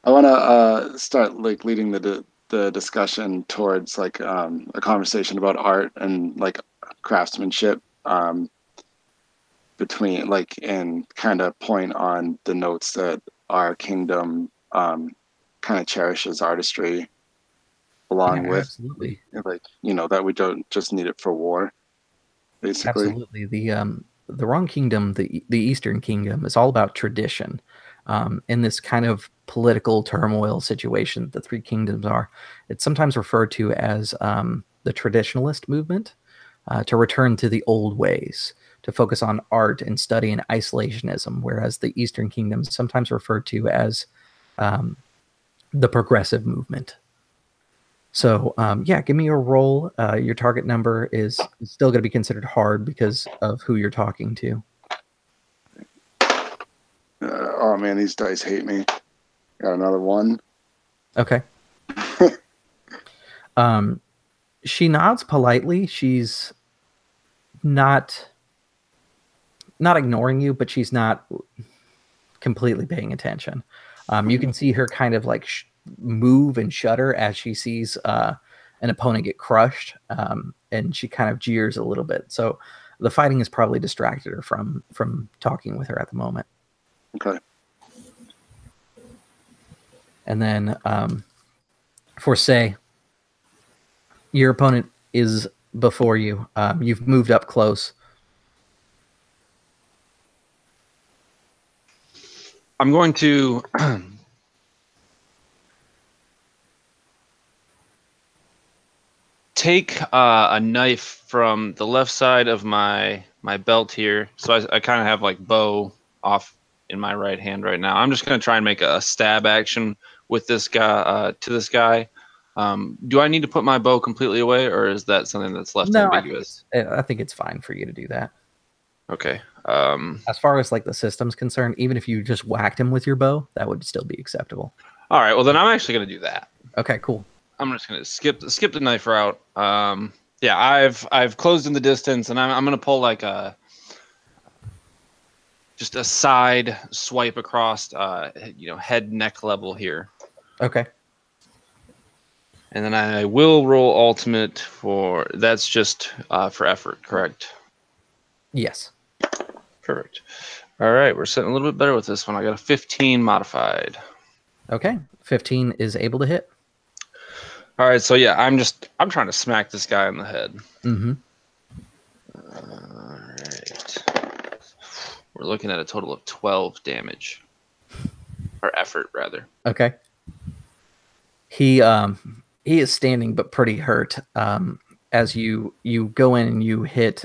want to start like leading the discussion towards like a conversation about art and like craftsmanship between like, and kind of point on the notes that our kingdom kind of cherishes artistry along with absolutely, like, you know, that we don't just need it for war, basically. absolutely. The Ryong Kingdom, the Eastern Kingdom, is all about tradition. In this kind of political turmoil situation that the Three Kingdoms are, it's sometimes referred to as the traditionalist movement. to return to the old ways, to focus on art and study and isolationism, whereas the Eastern Kingdom is sometimes referred to as the progressive movement. So yeah, give me a roll. Your target number is still going to be considered hard because of who you're talking to. Oh man, these dice hate me. Got another 1. Okay. She nods politely. She's not ignoring you, but she's not completely paying attention. You can see her kind of like move and shudder as she sees an opponent get crushed, and she kind of jeers a little bit. So the fighting has probably distracted her from talking with her at the moment. Okay. And then for Say, your opponent is before you. You've moved up close. I'm going to take a knife from the left side of my belt here. So I kind of have like bow off in my right hand right now. I'm just going to try and make a stab action with this guy to this guy. Do I need to put my bow completely away, or is that something that's left ambiguous? I think it's fine for you to do that. Okay. As far as like the system's concerned, even if you just whacked him with your bow, that would still be acceptable. All right. Well, then I'm actually going to do that. Okay, cool. I'm just going to skip the knife route. Yeah, I've closed in the distance, and I'm going to pull like just a side swipe across, head neck level here. Okay. And then I will roll ultimate for that's just for effort, correct? Yes. Perfect. All right, we're sitting a little bit better with this one. I got a 15 modified. Okay, 15 is able to hit. All right, so yeah, I'm trying to smack this guy in the head. Mm-hmm. All right. We're looking at a total of 12 damage. Or effort, rather. Okay. He is standing but pretty hurt. As you go in and you hit,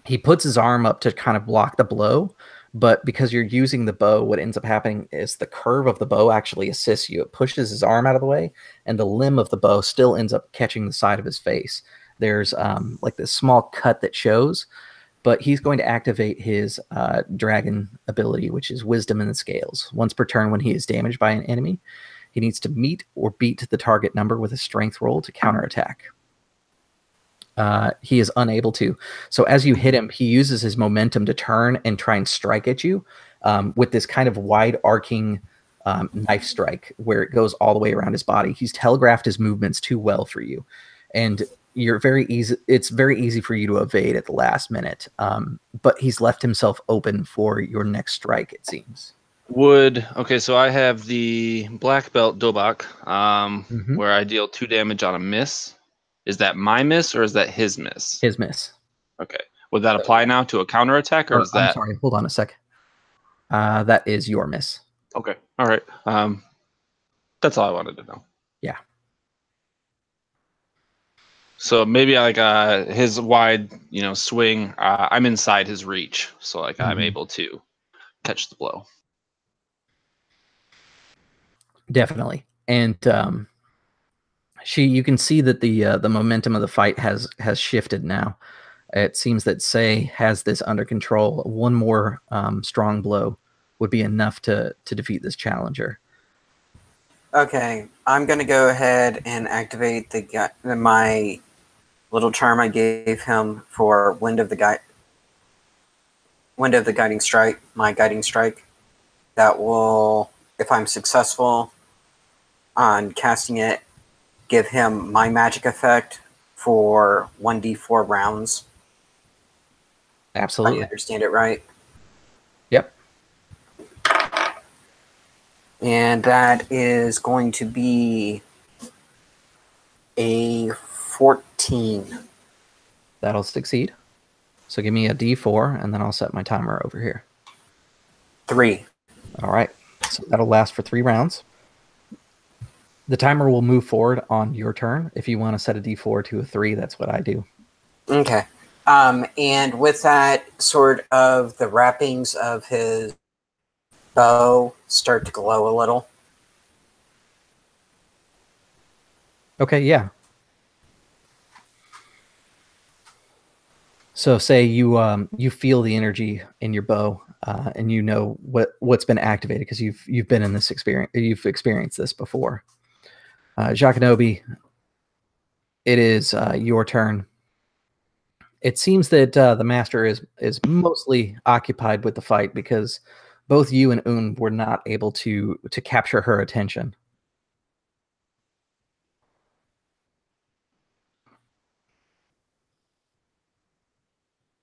he puts his arm up to kind of block the blow, but because you're using the bow, what ends up happening is the curve of the bow actually assists you. It pushes his arm out of the way, and the limb of the bow still ends up catching the side of his face. There's like this small cut that shows, but he's going to activate his dragon ability, which is Wisdom in the Scales. Once per turn when he is damaged by an enemy, he needs to meet or beat the target number with a strength roll to counterattack. He is unable to. So as you hit him, he uses his momentum to turn and try and strike at you with this kind of wide arcing knife strike where it goes all the way around his body. He's telegraphed his movements too well for you. And it's very easy for you to evade at the last minute. But he's left himself open for your next strike, it seems. Okay, so I have the black belt Dobak, where I deal 2 damage on a miss. Is that my miss or is that his miss? His miss. Okay. Would that apply now to a counterattack, or is that? I'm sorry. Hold on a sec. That is your miss. Okay. All right. That's all I wanted to know. Yeah. So maybe like his wide, swing. I'm inside his reach, so like I'm able to catch the blow. Definitely, and you can see that the momentum of the fight has shifted now. It seems that Say has this under control. One more strong blow would be enough to defeat this challenger. Okay, I'm going to go ahead and activate my little charm I gave him for Wind of the Guiding Strike, my Guiding Strike. That will, if I'm successful on casting it, give him my magic effect for 1d4 rounds. Absolutely. I understand it right? Yep. And that is going to be a 14. That'll succeed. So give me a d4, and then I'll set my timer over here. 3. All right. So that'll last for 3 rounds. The timer will move forward on your turn. If you want to set a d4 to a 3, that's what I do. Okay. And with that, sort of the wrappings of his bow start to glow a little. Okay, yeah. So say you feel the energy in your bow, and you know what's been activated because you've been in this experience, you've experienced this before. Jacanobi, it is your turn. It seems that the master is mostly occupied with the fight because both you and Un were not able to capture her attention.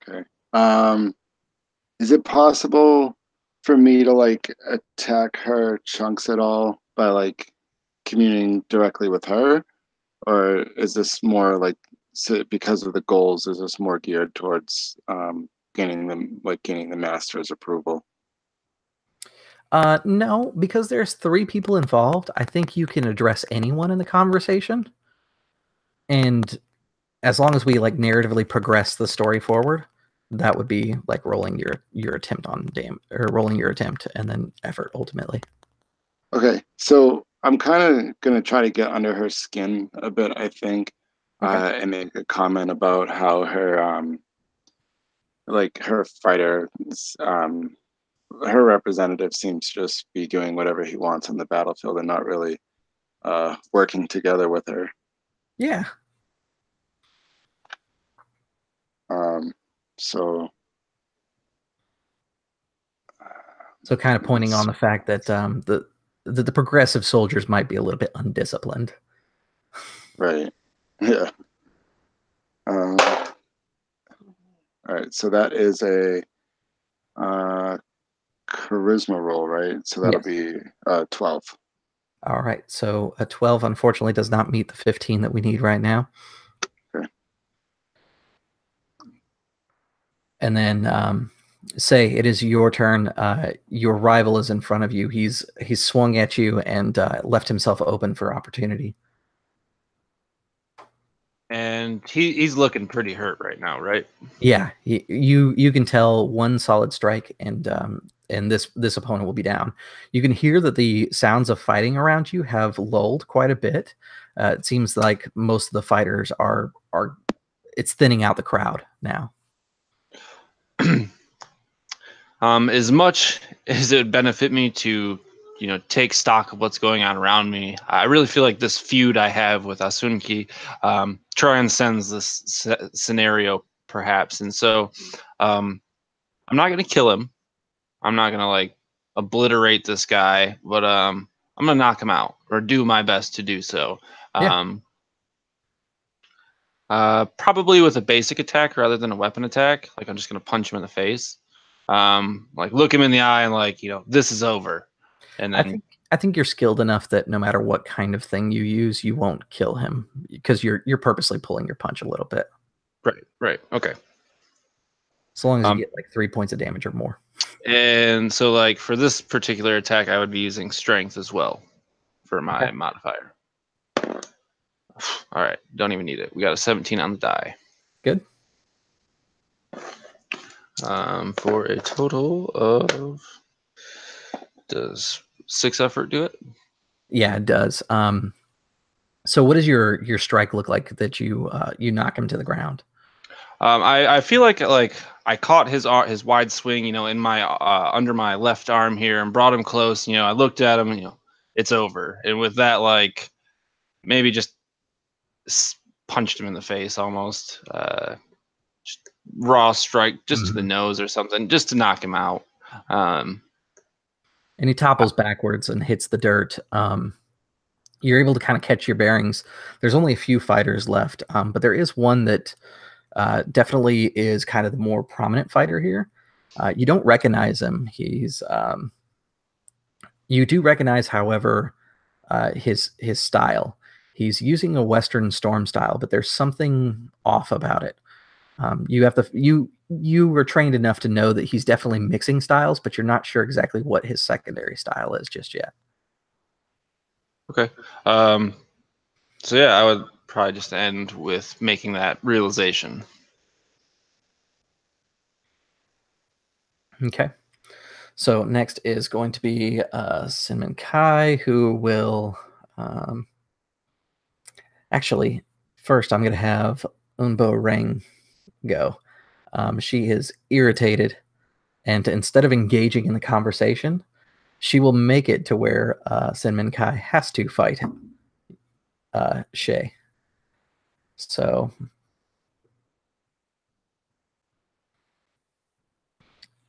Okay. Is it possible for me to like attack her chunks at all by like communing directly with her, or is this more like because of the goals? Is this more geared towards gaining the master's approval? No, because there's 3 people involved. I think you can address anyone in the conversation, and as long as we like narratively progress the story forward, that would be like rolling your attempt on or rolling your attempt and then effort ultimately. Okay, so I'm kind of gonna try to get under her skin a bit, I think, and make a comment about how her like her fighter, her representative seems to just be doing whatever he wants on the battlefield and not really working together with her. Yeah. So So kind of pointing on the fact that the progressive soldiers might be a little bit undisciplined. right, yeah. All right, so that is a charisma roll, right? So that'll Yes. be 12. All right. So a 12 unfortunately does not meet the 15 that we need right now. Okay. And then say it is your turn. Your rival is in front of you. He's swung at you and left himself open for opportunity. And he's looking pretty hurt right now, right? Yeah, you can tell one solid strike, and this opponent will be down. You can hear that the sounds of fighting around you have lulled quite a bit. It seems like most of the fighters are it's thinning out the crowd now. As much as it would benefit me to, take stock of what's going on around me, I really feel like this feud I have with Asunki transcends this scenario, perhaps. And so, I'm not going to kill him. I'm not going to like obliterate this guy, but I'm going to knock him out or do my best to do so. Yeah. Probably with a basic attack rather than a weapon attack. Like I'm just going to punch him in the face. Like look him in the eye and like, this is over. And then I think you're skilled enough that no matter what kind of thing you use, you won't kill him because you're purposely pulling your punch a little bit. Right. Okay. As long as you get like 3 points of damage or more. And so like for this particular attack, I would be using strength as well for my modifier. All right. Don't even need it. We got a 17 on the die. Good. For a total of, does 6 effort do it? Yeah, it does. So what does your strike look like that you knock him to the ground? I feel like I caught his wide swing, in my under my left arm here and brought him close. I looked at him, it's over. And with that, like maybe just punched him in the face almost. Just raw strike just to the nose or something, just to knock him out. And he topples backwards and hits the dirt. You're able to kind of catch your bearings. There's only a few fighters left, but there is one that definitely is kind of the more prominent fighter here. You don't recognize him. You do recognize, however, his style. He's using a Western storm style, but there's something off about it. You were trained enough to know that he's definitely mixing styles, but you're not sure exactly what his secondary style is just yet. Okay. So yeah, I would probably just end with making that realization. Okay. So next is going to be Cinnamon Kai, who will actually first I'm going to have Unbo Reng go. She is irritated, and instead of engaging in the conversation, she will make it to where Cinnamon Kai has to fight Shay. So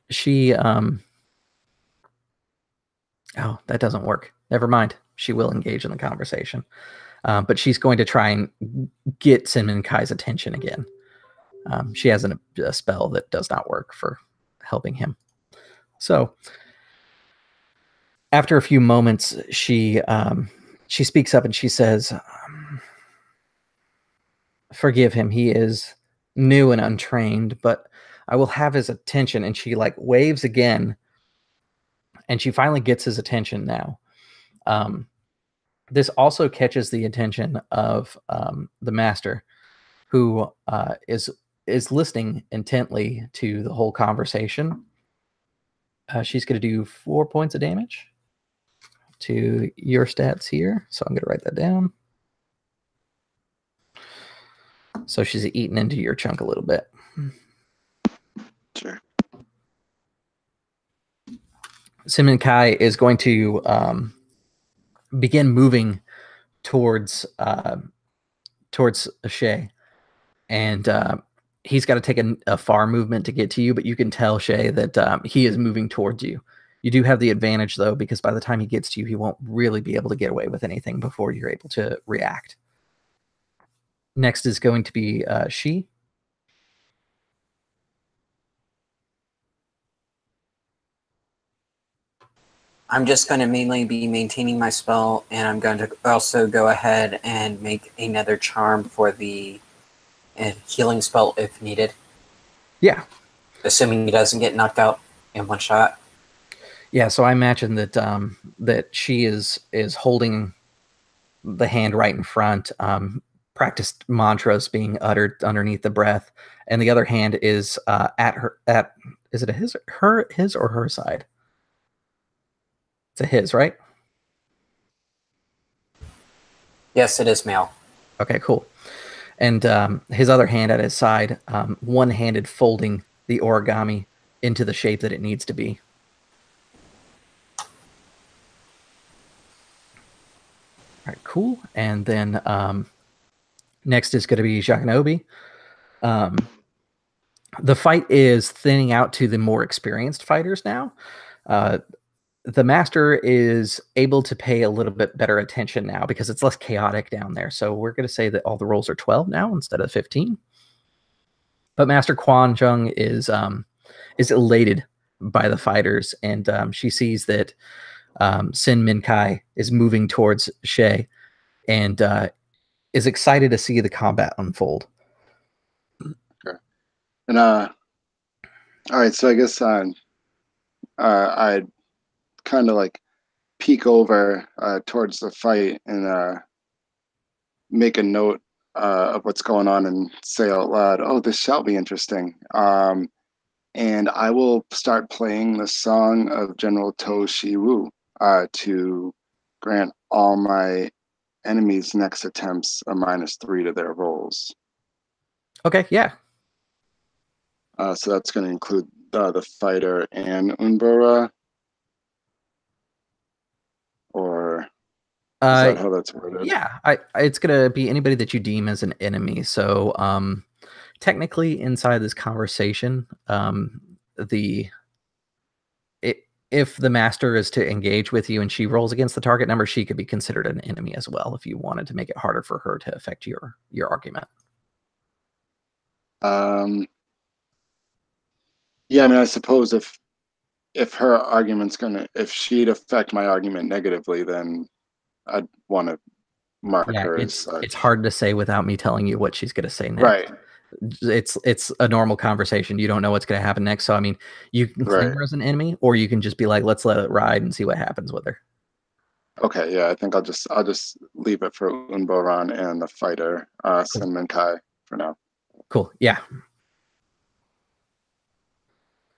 she oh, that doesn't work. Never mind. She will engage in the conversation. But she's going to try and get Cinnamon Kai's attention again. She has a spell that does not work for helping him. So after a few moments, she speaks up and she says, "Forgive him. He is new and untrained, but I will have his attention." And she like waves again, and she finally gets his attention now. This also catches the attention of the master, who is listening intently to the whole conversation. She's going to do 4 points of damage to your stats here. So I'm going to write that down. So she's eaten into your chunk a little bit. Sure. Cinnamon Kai is going to begin moving towards Shay, and he's got to take a far movement to get to you, but you can tell, Shay, that he is moving towards you. You do have the advantage, though, because by the time he gets to you, he won't really be able to get away with anything before you're able to react. Next is going to be She. I'm just going to mainly be maintaining my spell, and I'm going to also go ahead and make another charm for the healing spell if needed. Yeah. Assuming he doesn't get knocked out in one shot. Yeah, so I imagine that that She is holding the hand right in front, practiced mantras being uttered underneath the breath, and the other hand is is it his or her side? It's a his, right? Yes, it is male. Okay, cool. And his other hand at his side, one-handed folding the origami into the shape that it needs to be. All right, cool. And then next is going to be Shakanobi. The fight is thinning out to the more experienced fighters now. The master is able to pay a little bit better attention now because it's less chaotic down there. So we're going to say that all the rolls are 12 now instead of 15. But Master Kwan Jung is elated by the fighters, and she sees that Sin Min Kai is moving towards Shay, and is excited to see the combat unfold. Okay. And all right, so I guess I'd kind of like peek over towards the fight and make a note of what's going on and say out loud, "Oh, this shall be interesting." And I will start playing the song of General To Shi Wu to grant all my enemies' next attempts a -3 to their rolls. Okay, yeah. So that's going to include the fighter and Unbora. Or is that how that's worded? Yeah, it's gonna be anybody that you deem as an enemy. So technically inside this conversation, if the master is to engage with you and she rolls against the target number, she could be considered an enemy as well if you wanted to make it harder for her to affect your argument. Yeah, I mean, I suppose if her argument's if she'd affect my argument negatively, then I'd want to mark her as it's hard to say without me telling you what she's going to say next. Right. It's a normal conversation. You don't know what's going to happen next. So I mean, you can claim her as an enemy, or you can just be like, let's let it ride and see what happens with her. Okay, yeah, I think I'll just leave it for Unboran and the fighter, Sin Min Kai, for now. Cool. Yeah.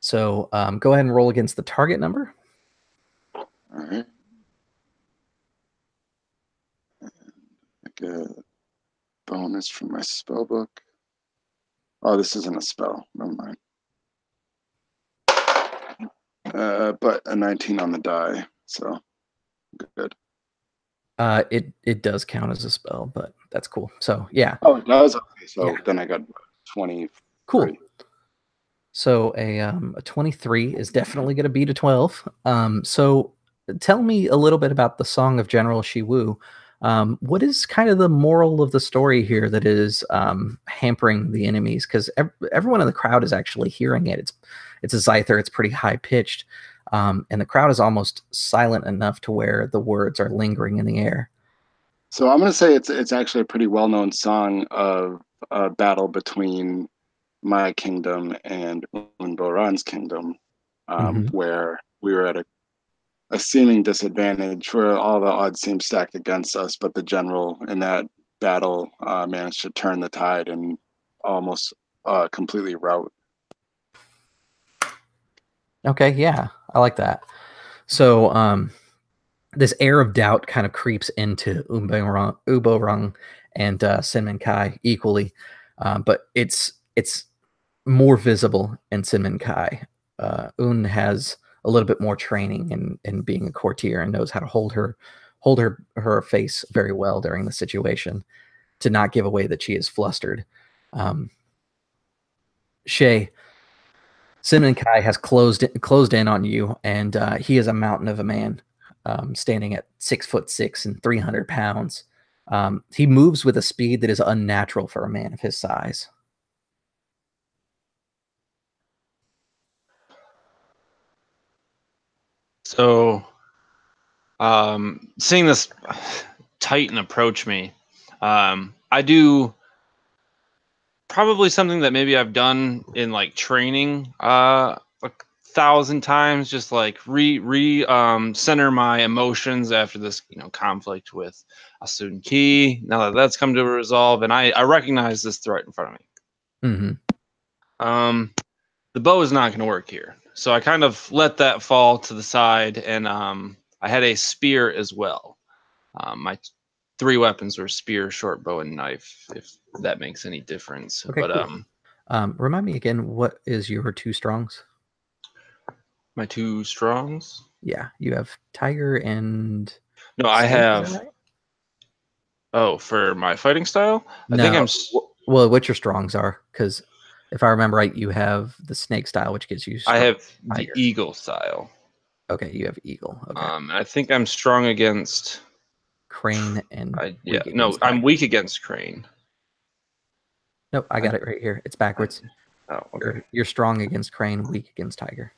So go ahead and roll against the target number. All right. I get bonus from my spell book. Oh, this isn't a spell. Never mind. But a 19 on the die, so good. It does count as a spell, but that's cool. So yeah. Oh, it does. Okay, so Yeah. then I got 20. Cool. So a 23 is definitely going to beat a 12. So tell me a little bit about the Song of General Shiwu. What is kind of the moral of the story here that is hampering the enemies? Because everyone in the crowd is actually hearing it. It's a Zyther. It's pretty high pitched, and the crowd is almost silent enough to where the words are lingering in the air. So I'm going to say it's actually a pretty well-known song of a battle between my kingdom and Unboran's kingdom, where we were at a seeming disadvantage, where all the odds seemed stacked against us, but the general in that battle managed to turn the tide and almost completely rout. Okay, yeah, I like that. So this air of doubt kind of creeps into Uborang and Sinmin Kai equally, but it's more visible in Sinmin Kai. Un has a little bit more training in being a courtier and knows how to hold her face very well during the situation to not give away that she is flustered. Shay, Sinmin Kai has closed in on you, and he is a mountain of a man, standing at 6'6" and 300 pounds. He moves with a speed that is unnatural for a man of his size. So, seeing this Titan approach me, I do probably something that maybe I've done in like training 1,000 times, just like center my emotions after this conflict with Asun Ki. Now that that's come to a resolve, and I recognize this threat in front of me. The bow is not going to work here, so I kind of let that fall to the side, and I had a spear as well. My 3 weapons were spear, short bow, and knife, if that makes any difference. Okay, but cool. Remind me again, what is your 2 strongs? My 2 strongs? Yeah, you have tiger and no, I have. Right? Oh, for my fighting style, no. I think I'm. Well, what your strongs are, because if I remember right, you have the snake style, which gives you. I have tiger. The eagle style. Okay, you have eagle. Okay. I think I'm strong against crane and I'm weak against crane. Nope, I got it right here. It's backwards. Oh, okay. You're strong against crane, weak against tiger.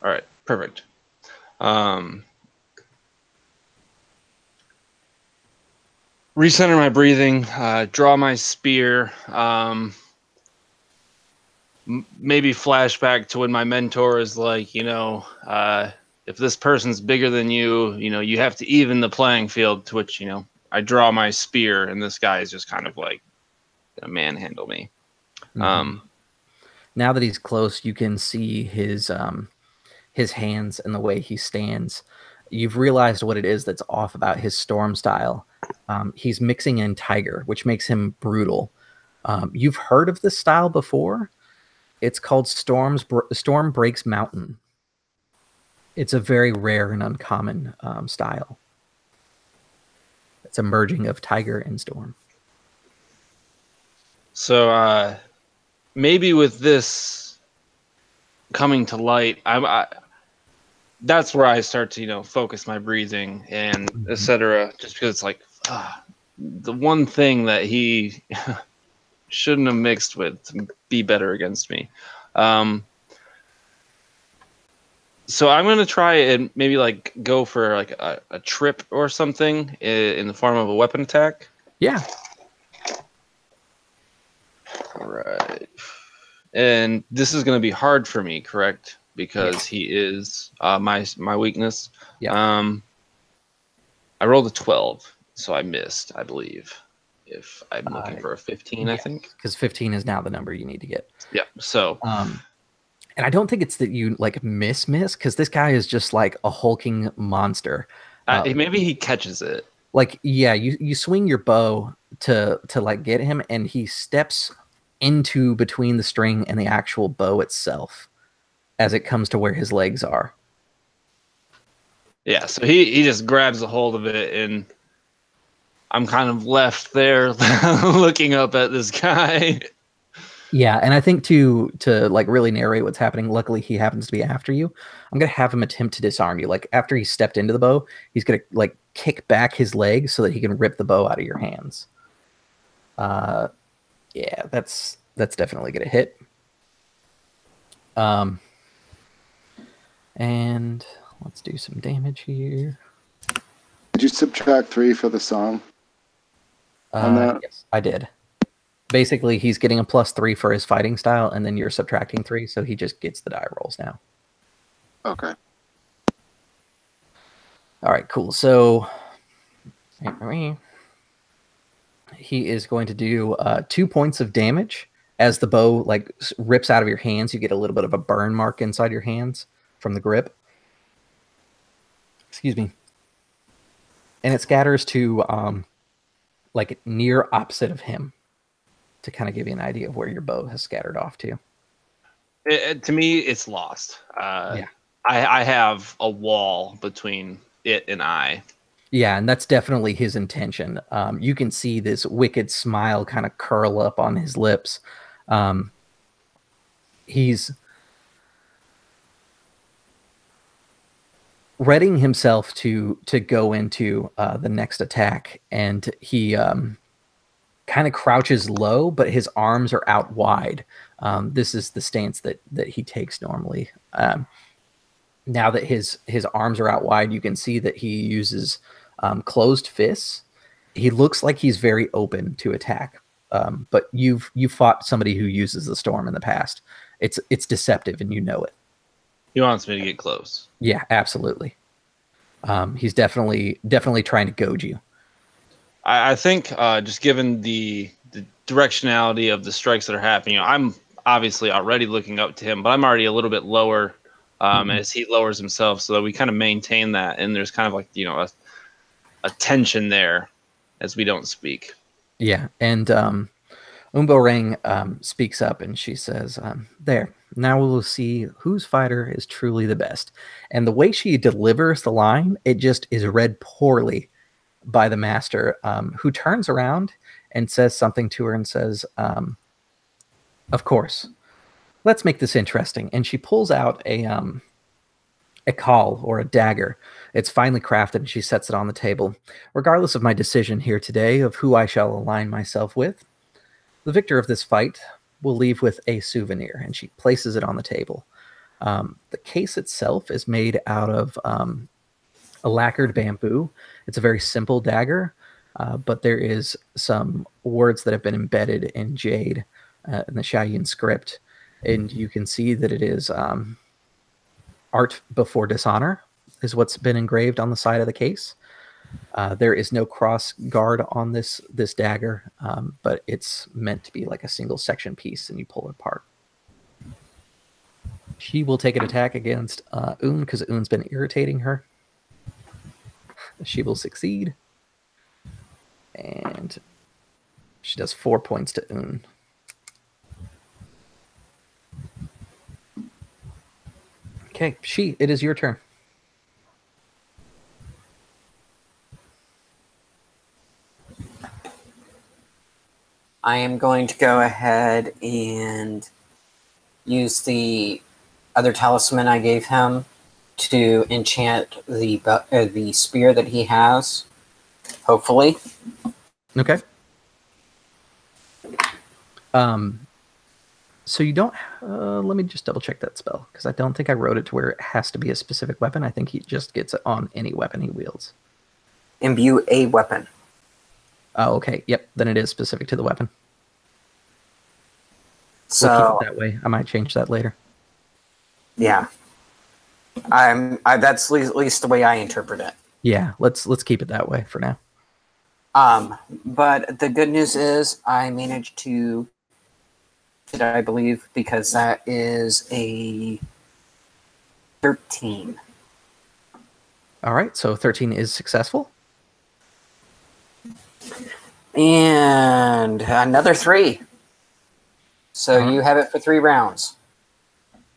All right, perfect. Recenter my breathing, draw my spear, maybe flashback to when my mentor is like, if this person's bigger than you, you have to even the playing field, to which, I draw my spear, and this guy is just kind of like gonna manhandle me. Now that he's close, you can see his hands and the way he stands. You've realized what it is that's off about his storm style. He's mixing in tiger, which makes him brutal. You've heard of this style before. It's called Storm Breaks Mountain. It's a very rare and uncommon style. It's a merging of tiger and storm. So maybe with this coming to light, that's where I start to focus my breathing and etc. Just because it's like the one thing that he shouldn't have mixed with to be better against me. So I'm going to try and maybe like go for like a trip or something in the form of a weapon attack. Yeah. All right. And this is going to be hard for me, correct? Because he is my weakness. Yeah. I rolled a 12, so I missed, I believe. If I'm looking for a 15, I think. Because 15 is now the number you need to get. Yeah. So And I don't think it's that you like miss, because this guy is just like a hulking monster. Maybe he catches it. Like, yeah, you swing your bow to like get him, and he steps into between the string and the actual bow itself as it comes to where his legs are. Yeah, so he just grabs a hold of it, and I'm kind of left there looking up at this guy. Yeah, and I think to like really narrate what's happening, luckily he happens to be after you. I'm gonna have him attempt to disarm you. Like after he stepped into the bow, he's gonna like kick back his leg so that he can rip the bow out of your hands. Yeah, that's definitely gonna hit. And let's do some damage here. Did you subtract 3 for the song? On that? Yes, I did. Basically, he's getting a +3 for his fighting style, and then you're subtracting 3, so he just gets the die rolls now. Okay. All right, cool. So he is going to do 2 points of damage as the bow like rips out of your hands. You get a little bit of a burn mark inside your hands from the grip. Excuse me. And it scatters to like near opposite of him, to kind of give you an idea of where your bow has scattered off to. To me, it's lost. Yeah. I have a wall between it and I. Yeah, and that's definitely his intention. You can see this wicked smile kind of curl up on his lips. He's readying himself to go into the next attack, and he kind of crouches low, but his arms are out wide. This is the stance that he takes normally. Now that his arms are out wide, you can see that he uses closed fists. He looks like he's very open to attack. But you've fought somebody who uses the storm in the past. It's deceptive, and you know it. He wants me to get close. Yeah, absolutely. He's definitely trying to goad you. I think just given the directionality of the strikes that are happening, I'm obviously already looking up to him, but I'm already a little bit lower as he lowers himself, so that we kind of maintain that, and there's kind of like, you know, a tension there as we don't speak. Yeah, and Umbo Rang speaks up, and she says, there, now we'll see whose fighter is truly the best. And the way she delivers the line, it just is read poorly by the master, who turns around and says something to her and says, of course, let's make this interesting. And she pulls out a call or a dagger. It's finely crafted, and she sets it on the table. Regardless of my decision here today of who I shall align myself with, the victor of this fight will leave with a souvenir, and she places it on the table. The case itself is made out of a lacquered bamboo. It's a very simple dagger, but there is some words that have been embedded in jade in the Shaoyun script, and you can see that it is art before dishonor is what's been engraved on the side of the case. There is no cross guard on this dagger, but it's meant to be like a single section piece, and you pull it apart. She will take an attack against Un, because Un's been irritating her. She will succeed, and she does 4 points to Un. Okay, it is your turn. I am going to go ahead and use the other talisman I gave him to enchant the spear that he has, hopefully. Okay. So you don't... let me just double check that spell, because I don't think I wrote it to where it has to be a specific weapon. I think he just gets it on any weapon he wields. Imbue a weapon. Oh, okay. Yep. Then it is specific to the weapon. So we'll keep it that way. I might change that later. Yeah. That's at least the way I interpret it. Yeah, let's keep it that way for now. But the good news is I managed to I believe, because that is a 13. All right, so 13 is successful. And another 3. So you have it for 3 rounds.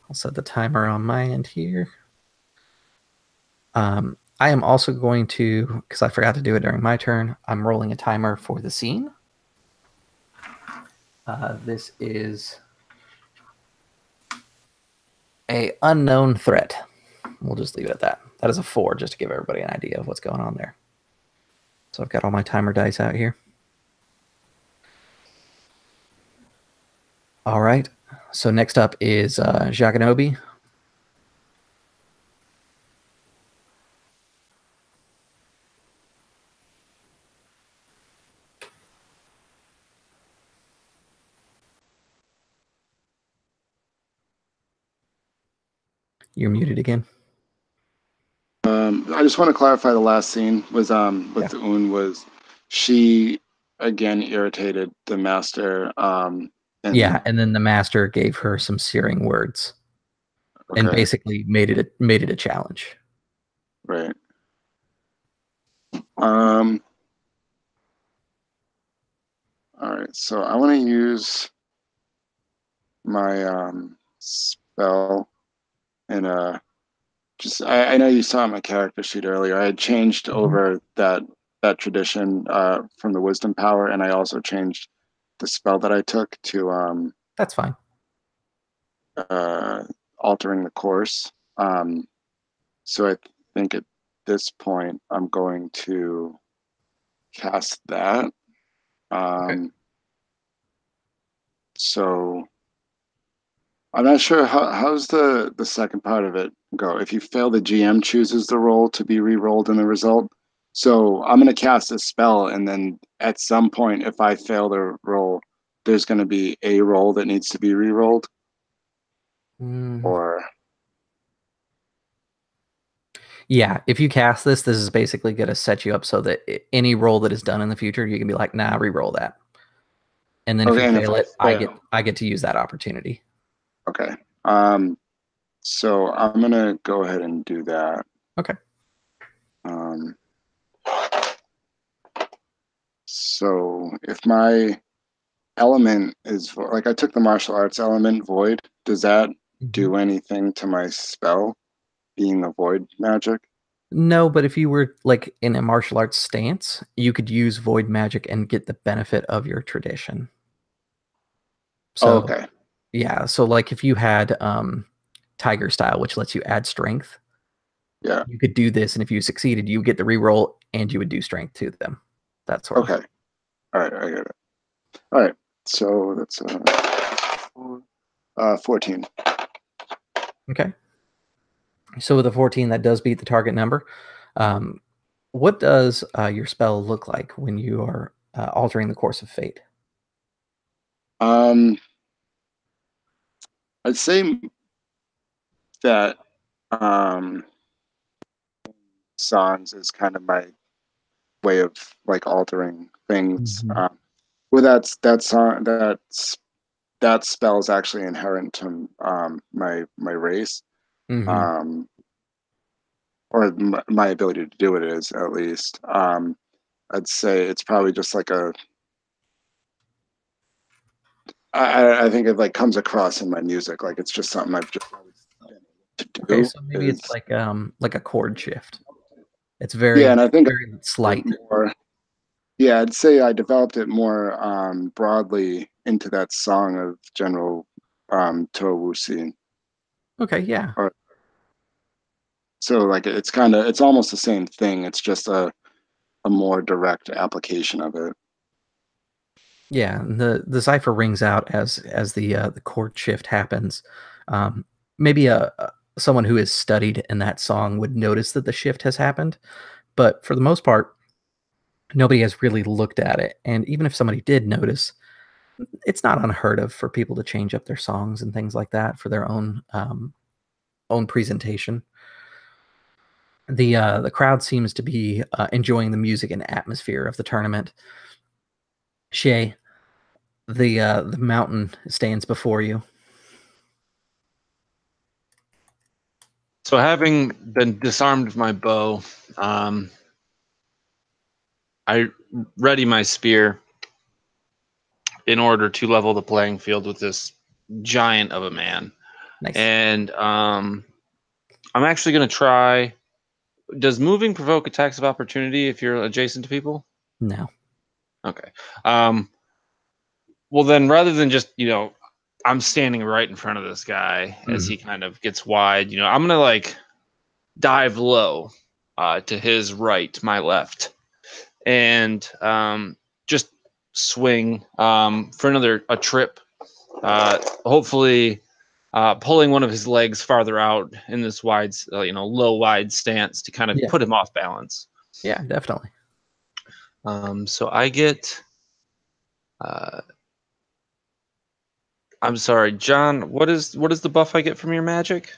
I'll set the timer on my end here. I am also going to, because I forgot to do it during my turn, I'm rolling a timer for the scene. This is a unknown threat. We'll just leave it at that. That is a 4, just to give everybody an idea of what's going on there. So I've got all my timer dice out here. All right. So next up is Jaganobi. You're muted again. I just want to clarify the last scene was with Un was she again irritated the master. And then the master gave her some searing words, and basically made it a challenge. Right. All right. So I want to use my spell in a. I know you saw my character sheet earlier. I had changed over that tradition from the wisdom power, and I also changed the spell that I took to that's fine. Altering the course. So I think at this point I'm going to cast that. So I'm not sure how's the second part of it go. If you fail, the GM chooses the roll to be re-rolled in the result. So I'm going to cast a spell, and then at some point, if I fail the roll, there's going to be a roll that needs to be re-rolled. Or yeah, if you cast this is basically going to set you up so that any roll that is done in the future, you can be like, nah, re-roll that. And then if you fail it, I get to use that opportunity. Okay. So I'm gonna go ahead and do that. Okay. So if my element is like, I took the martial arts element, void, does that do anything to my spell, being the void magic? No, but if you were like in a martial arts stance, you could use void magic and get the benefit of your tradition. So, okay. Yeah, so like if you had Tiger Style, which lets you add strength, you could do this, and if you succeeded, you would get the reroll, and you would do strength to them. That's sort of. All right, I get it. All right, so that's 14. Okay. So with a 14, that does beat the target number. What does your spell look like when you are altering the course of fate? I'd say that songs is kind of my way of like altering things. Well, that spell is actually inherent to my race, or my ability to do it is, at least. I'd say it's probably just like I think it like comes across in my music, like it's just something I've just to do. Okay, so maybe it's like a chord shift. It's very and I think very slight. Yeah, I'd say I developed it more broadly into that song of General Towusi. Okay, yeah. So like it's almost the same thing. It's just a more direct application of it. Yeah, the cipher rings out as the chord shift happens. Maybe someone who is studied in that song would notice that the shift has happened, but for the most part, nobody has really looked at it. And even if somebody did notice, it's not unheard of for people to change up their songs and things like that for their own presentation. The crowd seems to be enjoying the music and atmosphere of the tournament. Shay, The mountain stands before you. So having been disarmed of my bow, I ready my spear in order to level the playing field with this giant of a man. Nice. And I'm actually going to try. Does moving provoke attacks of opportunity if you're adjacent to people? No. Okay. Well, then rather than just, I'm standing right in front of this guy as he kind of gets wide, I'm going to like dive low to his right, my left, and just swing for a trip. Hopefully pulling one of his legs farther out in this wide, low wide stance to kind of put him off balance. Yeah, definitely. So I get. I'm sorry, John. What is the buff I get from your magic?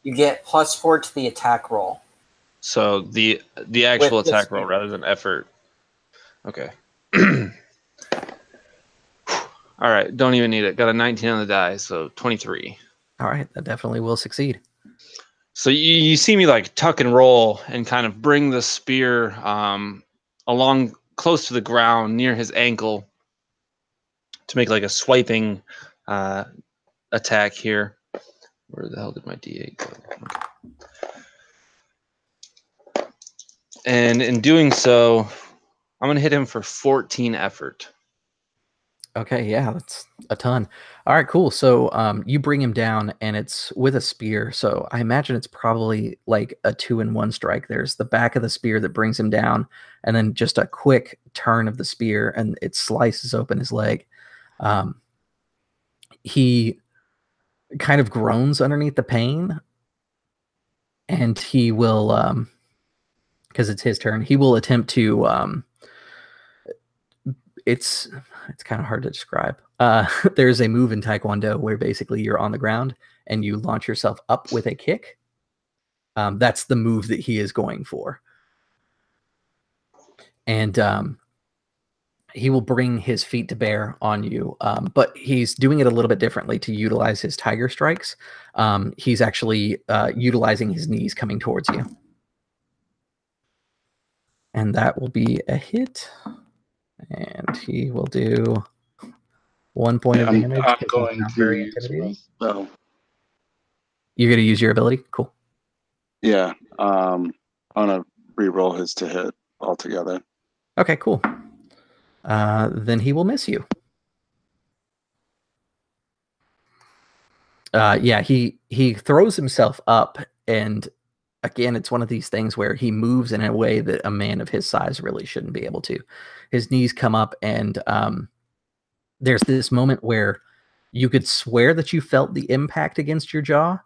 You get +4 to the attack roll. So the actual attack roll rather than effort. Okay. All right, don't even need it. Got a 19 on the die, so 23. All right, that definitely will succeed. So you see me like tuck and roll and kind of bring the spear along close to the ground near his ankle to make like a swiping attack here. Where the hell did my D8 go? Okay. And in doing so, I'm going to hit him for 14 effort. Okay, yeah, that's a ton. All right, cool. So you bring him down, and it's with a spear. So I imagine it's probably like a 2-in-1 strike. There's the back of the spear that brings him down, and then just a quick turn of the spear, and it slices open his leg. He kind of groans underneath the pain, and he will, because it's his turn, he will attempt to. It's kind of hard to describe. There's a move in Taekwondo where basically you're on the ground and you launch yourself up with a kick. That's the move that he is going for. And he will bring his feet to bear on you, but he's doing it a little bit differently to utilize his tiger strikes. He's actually utilizing his knees coming towards you. And that will be a hit. And he will do 1 point of damage. I'm going to use my spell. You're going to use your ability? Cool. Yeah. I'm going to re-roll his to hit altogether. Okay, cool. Then he will miss you. Yeah, he throws himself up, and again, it's one of these things where he moves in a way that a man of his size really shouldn't be able to. His knees come up, and there's this moment where you could swear that you felt the impact against your jaw,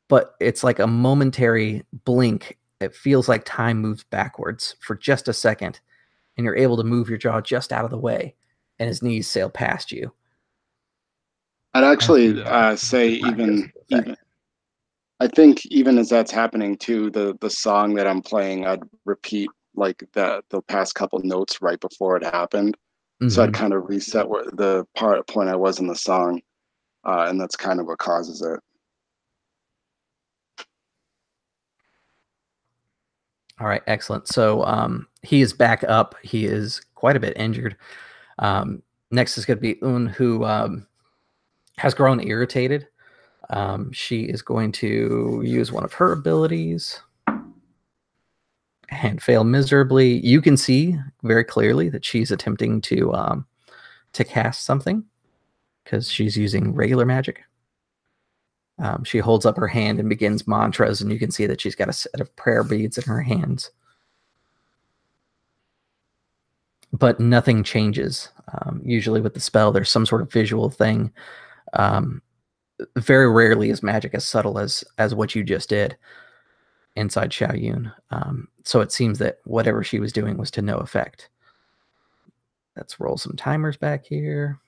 but it's like a momentary blink. It feels like time moves backwards for just a second, and you're able to move your jaw just out of the way, and his knees sail past you. I'd actually say I think even as that's happening too, the song that I'm playing, I'd repeat like the past couple notes right before it happened. So I'd kind of reset where the point I was in the song, and that's kind of what causes it. All right, excellent. So he is back up. He is quite a bit injured. Next is going to be Un, who has grown irritated. She is going to use one of her abilities and fail miserably. You can see very clearly that she's attempting to cast something because she's using regular magic. She holds up her hand and begins mantras, and you can see that she's got a set of prayer beads in her hands. But nothing changes. Usually with the spell, there's some sort of visual thing. Very rarely is magic as subtle as what you just did inside Shaoyun. So it seems that whatever she was doing was to no effect. Let's roll some timers back here.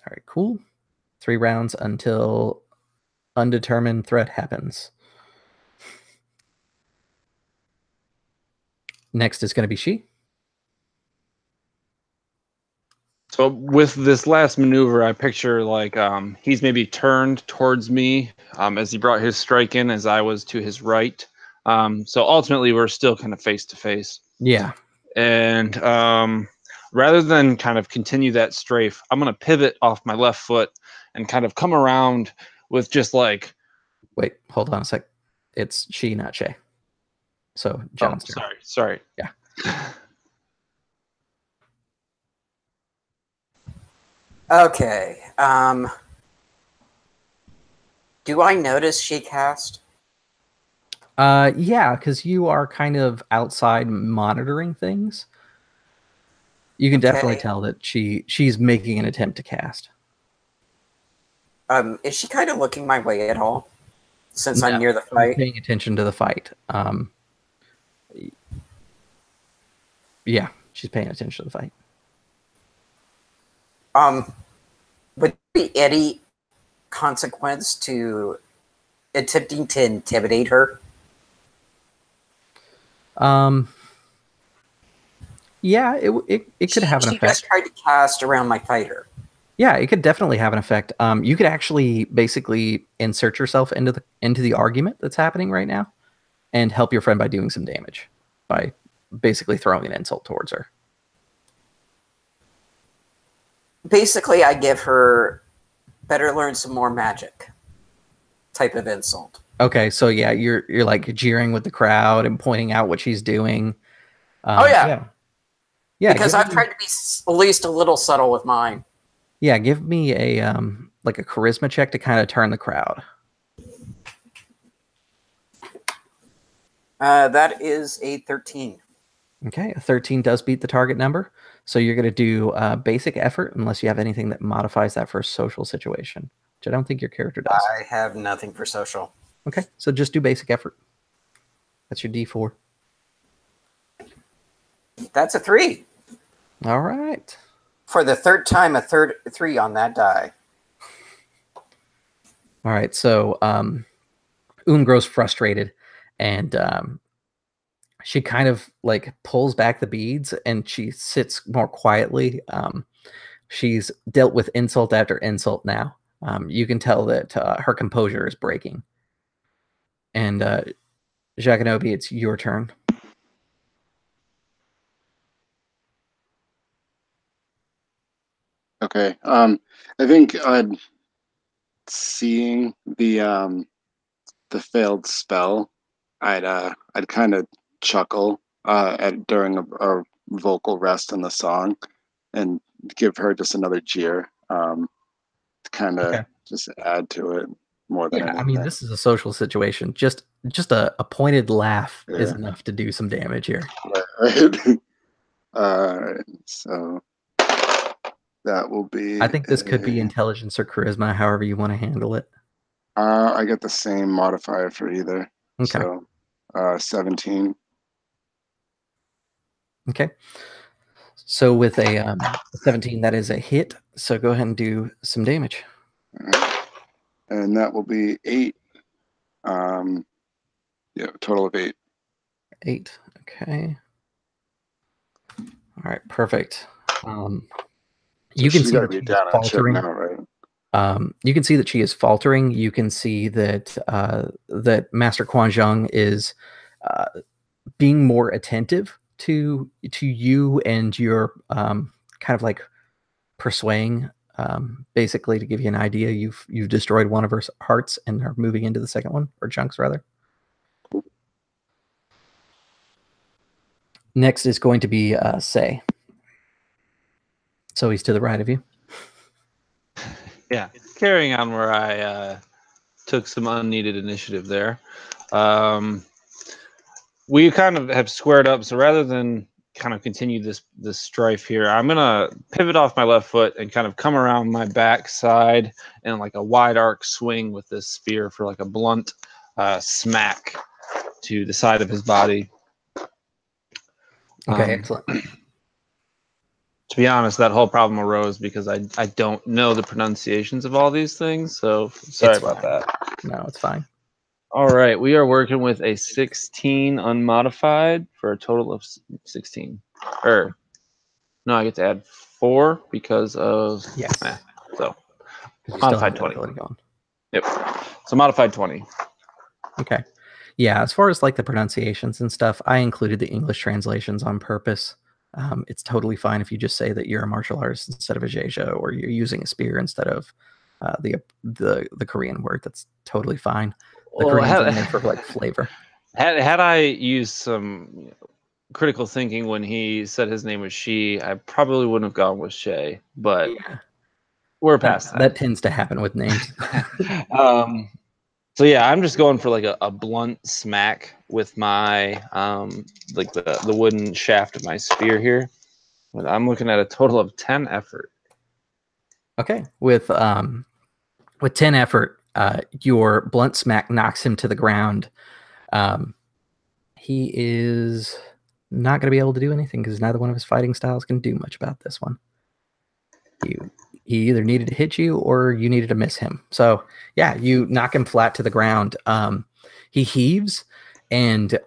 All right, cool. 3 rounds until undetermined threat happens. Next is going to be she. So with this last maneuver, I picture like he's maybe turned towards me as he brought his strike in, as I was to his right. So ultimately, we're still kind of face to face. Yeah. And rather than kind of continue that strafe, I'm going to pivot off my left foot and kind of come around with just like... Wait, hold on a sec. It's she, not Shay. So John's turn. Sorry. Yeah. Okay. Do I notice she cast? Yeah, because you are kind of outside monitoring things. You can definitely tell that she's making an attempt to cast. Is she kind of looking my way at all? Since No, I'm near the fight? paying attention to the fight. Yeah, she's paying attention to the fight. Would there be any consequence to attempting to intimidate her? Yeah, it could have an effect. She just tried to cast around my fighter. Yeah, it could definitely have an effect. You could actually basically insert yourself into the argument that's happening right now, and help your friend by doing some damage, by basically throwing an insult towards her. Basically, I give her better learn some more magic type of insult. Okay, so yeah, you're like jeering with the crowd and pointing out what she's doing. Oh yeah. Yeah, because I've tried to be at least a little subtle with mine. Yeah, give me a like a charisma check to kind of turn the crowd. That is a 13. Okay, a 13 does beat the target number. So you're going to do basic effort, unless you have anything that modifies that for a social situation, which I don't think your character does. I have nothing for social. Okay, so just do basic effort. That's your D4. That's a 3. All right. For the third time, a 3 on that die. All right, so Un grows frustrated, and she kind of like pulls back the beads, and she sits more quietly. She's dealt with insult after insult now. You can tell that her composure is breaking. And Jaganobi, it's your turn. Okay. I think seeing the failed spell, I'd kind of chuckle during a vocal rest in the song, and give her just another jeer, to kind of just add to it more than anything. I mean, this is a social situation. Just a pointed laugh is enough to do some damage here. Right. So that will be... I think this could be intelligence or charisma, however you want to handle it. I get the same modifier for either. Okay. So 17. Okay. So with a 17, that is a hit. So go ahead and do some damage. And that will be 8. Yeah, total of 8. 8. Okay. All right, perfect. You can see that she's faltering. Now, right? You can see that she is faltering. You can see that that Master Kwan Jung is being more attentive to you and your kind of like persuading, basically, to give you an idea. You've destroyed one of her hearts and are moving into the second one, or chunks rather. Next is going to be Say. So he's to the right of you. Yeah, carrying on where I took some unneeded initiative there. We kind of have squared up, so rather than kind of continue this strife here, I'm gonna pivot off my left foot and kind of come around my back side and like a wide arc swing with this spear for like a blunt smack to the side of his body. Okay, excellent. To be honest, that whole problem arose because I don't know the pronunciations of all these things, so sorry about that. No, it's fine. All right, we are working with a 16 unmodified for a total of 16. Or no, I get to add 4 because of Yes. so You still have modified that 20. ability going. Yep. So modified 20. Okay. Yeah, as far as like the pronunciations and stuff, I included the English translations on purpose. It's totally fine if you just say that you're a martial artist instead of a jeja, or you're using a spear instead of the Korean word. That's totally fine. The Well, Korean's in there for like flavor. Had I used some critical thinking when he said his name was she, I probably wouldn't have gone with Shay, but Yeah, we're past that tends to happen with names. So yeah, I'm just going for like a blunt smack with my like the wooden shaft of my spear here. But I'm looking at a total of 10 effort. Okay, with 10 effort, your blunt smack knocks him to the ground. He is not going to be able to do anything because neither one of his fighting styles can do much about this one. He either needed to hit you or you needed to miss him. So yeah, you knock him flat to the ground. He heaves and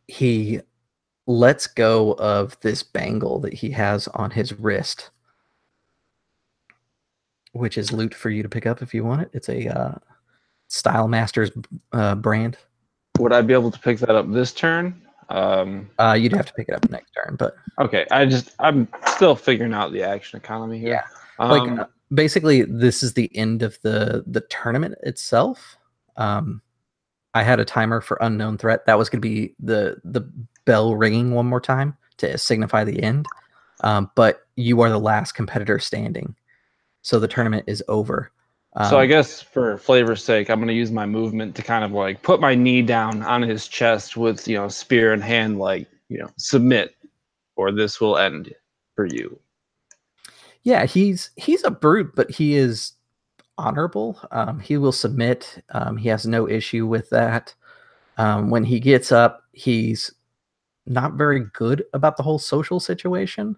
he lets go of this bangle that he has on his wrist, which is loot for you to pick up if you want it. It's a Style Masters brand. Would I be able to pick that up this turn? You'd have to pick it up next turn, but okay. I'm still figuring out the action economy here. Yeah, basically, this is the end of the tournament itself. I had a timer for unknown threat. That was going to be the bell ringing one more time to signify the end. But you are the last competitor standing, so the tournament is over. So I guess for flavor's sake, I'm going to use my movement to kind of like put my knee down on his chest with, spear in hand, like, submit, or this will end for you. Yeah, he's a brute, but he is honorable. He will submit. He has no issue with that. When he gets up, he's not very good about the whole social situation,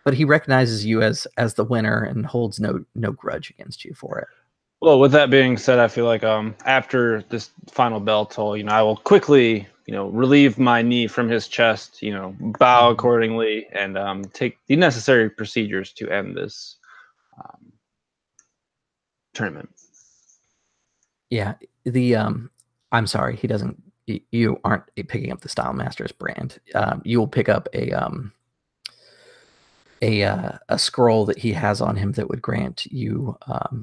but he recognizes you as the winner and holds no grudge against you for it. Well, with that being said, I feel like after this final bell toll, I will quickly, relieve my knee from his chest, bow accordingly, and take the necessary procedures to end this tournament. Yeah, I'm sorry, he doesn't. You aren't picking up the Style Masters brand. You will pick up a scroll that he has on him that would grant you,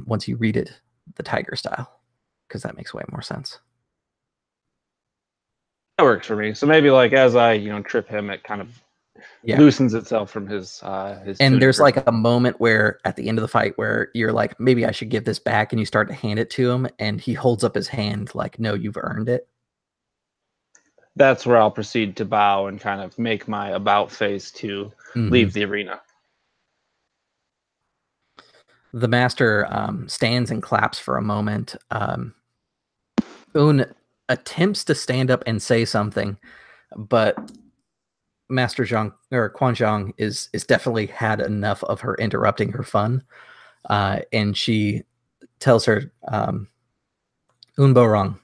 once you read it, the Tiger Style, because that makes way more sense. That works for me. So maybe like as I trip him, it kind of loosens itself from his and there's like a moment where at the end of the fight where you're like, maybe I should give this back, and you start to hand it to him, and he holds up his hand like, no, you've earned it. That's where I'll proceed to bow and kind of make my about face to leave the arena. The master stands and claps for a moment. Un attempts to stand up and say something, but Master Jong or Kwan Jung is definitely had enough of her interrupting her fun, and she tells her, Un Bo-rong,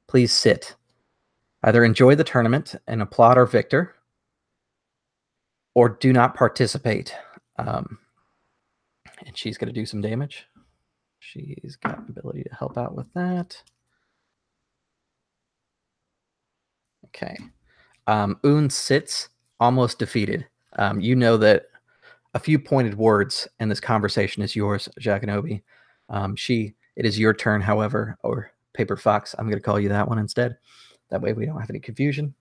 please sit. Either enjoy the tournament and applaud our victor, or do not participate. And she's going to do some damage. She's got the ability to help out with that. Okay. Un sits almost defeated. You know that a few pointed words and this conversation is yours, Jaconobi. It is your turn, however, or Paper Fox. I'm going to call you that one instead. That way we don't have any confusion.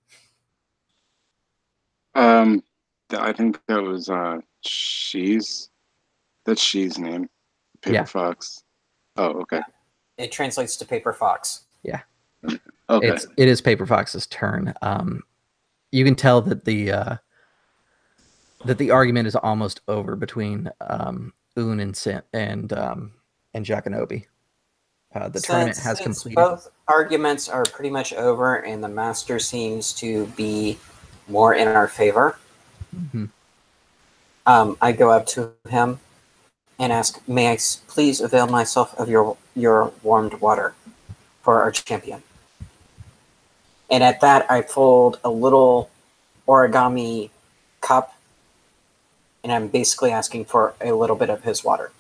I think that was that's she's name. Paper Fox. Oh, okay. It translates to Paper Fox. Yeah. Okay. It is Paper Fox's turn. You can tell that the argument is almost over between Un and Jaconobi. The tournament has completed. Both arguments are pretty much over, and the master seems to be more in our favor. I go up to him and ask, "May I please avail myself of your warmed water for our champion. And at that, I fold a little origami cup, and I'm basically asking for a little bit of his water.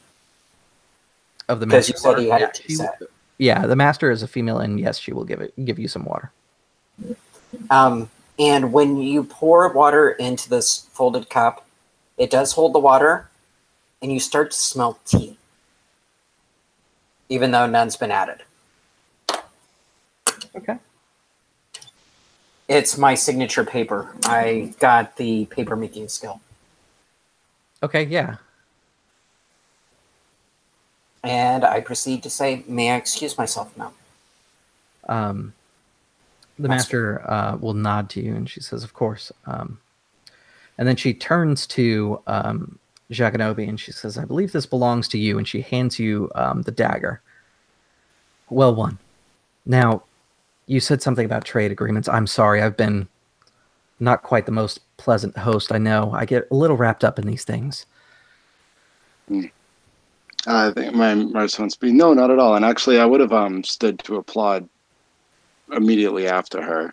Of the because master, you said he had yeah, a tea set. Yeah, the master is a female, and yes, she will give you some water. And when you pour water into this folded cup, it does hold the water, and you start to smell tea, even though none's been added. Okay. It's my signature paper. I got the paper making skill. Okay, yeah. And I proceed to say, may I excuse myself now? The master will nod to you, and she says, of course. And then she turns to Jaganobi, and she says, I believe this belongs to you, and she hands you the dagger. Well won. Now, you said something about trade agreements. I'm sorry, I've been not quite the most pleasant host. I know. I get a little wrapped up in these things. I think my response would be no, not at all. And actually, I would have stood to applaud immediately after her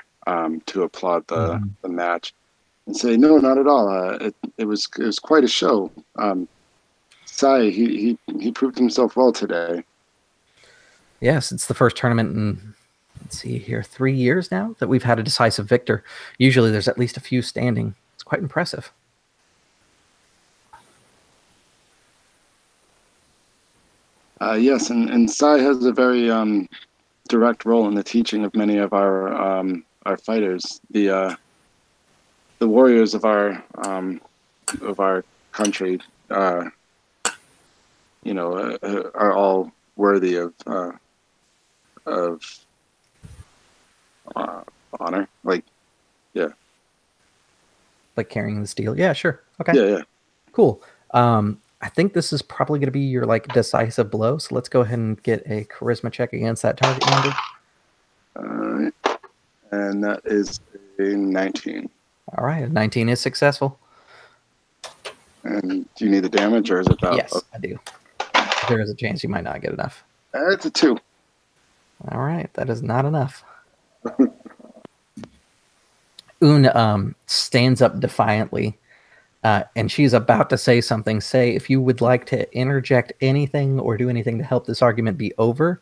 to applaud the match and say no, not at all. It was quite a show. Sai, he proved himself well today. Yes, it's the first tournament in, let's see here, 3 years now that we've had a decisive victor. Usually there's at least a few standing. It's quite impressive. Yes, and Sai has a very direct role in the teaching of many of our fighters. The warriors of our country, are all worthy of honor. Like carrying the steel. Yeah, sure. Okay. Yeah. Cool. I think this is probably going to be your decisive blow. So let's go ahead and get a charisma check against that target number. All right. And that is a 19. All right, a 19 is successful. And do you need the damage, or is it that? Yes, I do. There is a chance you might not get enough. It's a 2. All right, that is not enough. Un stands up defiantly, and she's about to say something. Say, if you would like to interject anything or do anything to help this argument be over,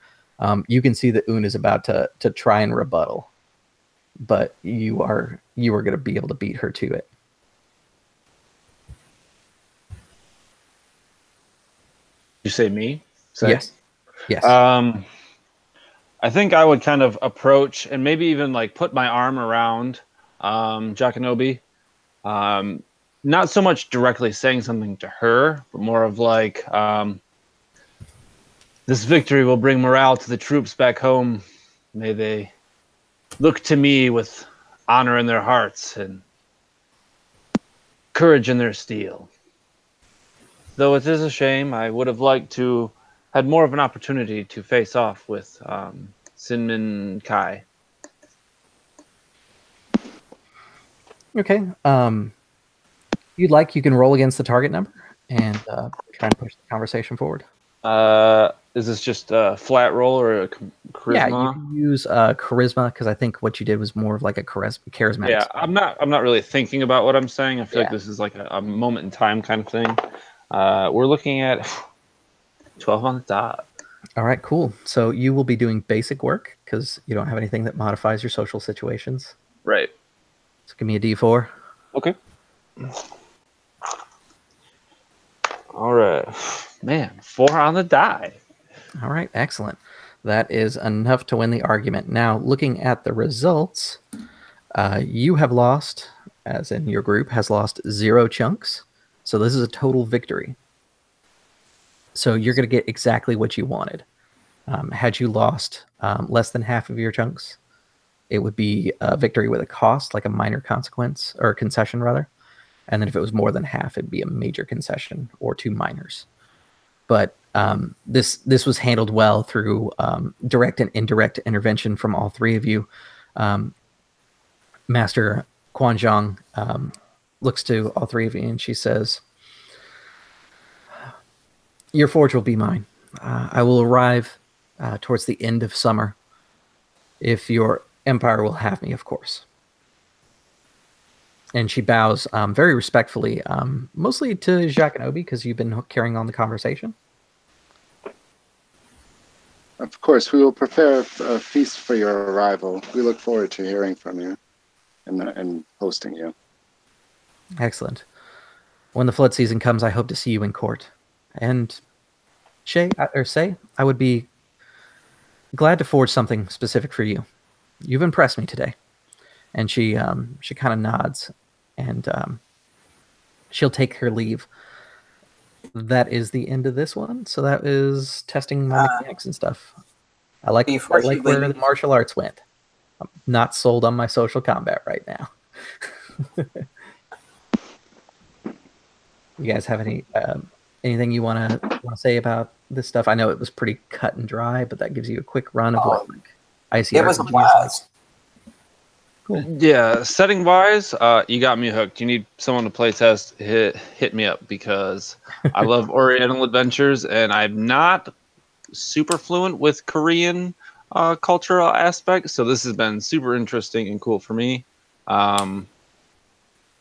you can see that Un is about to try and rebuttal, but you are going to be able to beat her to it. You say me? Yes. I think I would kind of approach and maybe even put my arm around Jacanobi. Not so much directly saying something to her, but more of this victory will bring morale to the troops back home. May they look to me with honor in their hearts and courage in their steel. Though it is a shame, I would have liked to had more of an opportunity to face off with Sinmin Kai. Okay. You can roll against the target number and try and push the conversation forward. Is this just a flat roll or a charisma? Yeah, you can use charisma, because I think what you did was more of a charismatic. Yeah, I'm not really thinking about what I'm saying. I feel like this is a moment in time kind of thing. We're looking at 12 on the dot. All right, cool. So you will be doing basic work because you don't have anything that modifies your social situations. Right. So give me a D4. Okay. All right. Man, 4 on the die. All right, excellent. That is enough to win the argument. Now, looking at the results, you have lost, as in your group, has lost 0 chunks. So this is a total victory. So you're going to get exactly what you wanted. Had you lost less than half of your chunks, it would be a victory with a cost, like a minor consequence, or concession, rather. And then if it was more than half, it'd be a major concession or 2 minors. But this was handled well through direct and indirect intervention from all 3 of you. Master Kwan Jung looks to all 3 of you and she says, your forge will be mine. I will arrive towards the end of summer. if your empire will have me, of course. And she bows very respectfully, mostly to Jacques and Obi, because you've been carrying on the conversation. Of course, we will prepare a feast for your arrival. We look forward to hearing from you and hosting you. Excellent. When the flood season comes, I hope to see you in court. And Say, I would be glad to forge something specific for you. You've impressed me today. And she kind of nods, and she'll take her leave. That is the end of this one. So that is testing my mechanics and stuff. I like where the martial arts went. I'm not sold on my social combat right now. You guys have anything you want to say about this stuff? I know it was pretty cut and dry, but that gives you a quick run of what ICRPG it was a blast. Cool. Yeah, setting wise, you got me hooked. You need someone to play test. Hit me up, because I love Oriental adventures, and I'm not super fluent with Korean cultural aspects. So this has been super interesting and cool for me.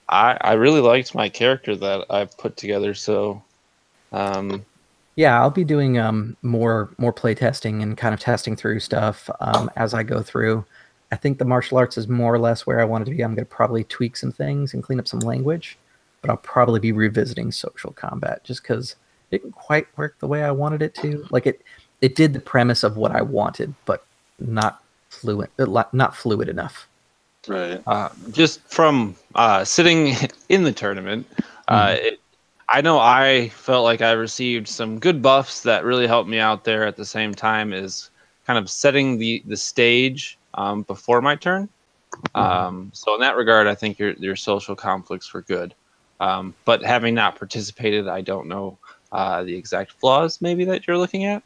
I really liked my character that I've put together. So yeah, I'll be doing more play testing and kind of testing through stuff as I go through. I think the martial arts is more or less where I want it to be. I'm going to probably tweak some things and clean up some language, but I'll probably be revisiting social combat just because it didn't quite work the way I wanted it to. Like it did the premise of what I wanted, but not fluid enough. Right. Just from sitting in the tournament, I know I felt like I received some good buffs that really helped me out there. At the same time as kind of setting the stage before my turn. So in that regard, I think your social conflicts were good. But having not participated, I don't know the exact flaws maybe that you're looking at.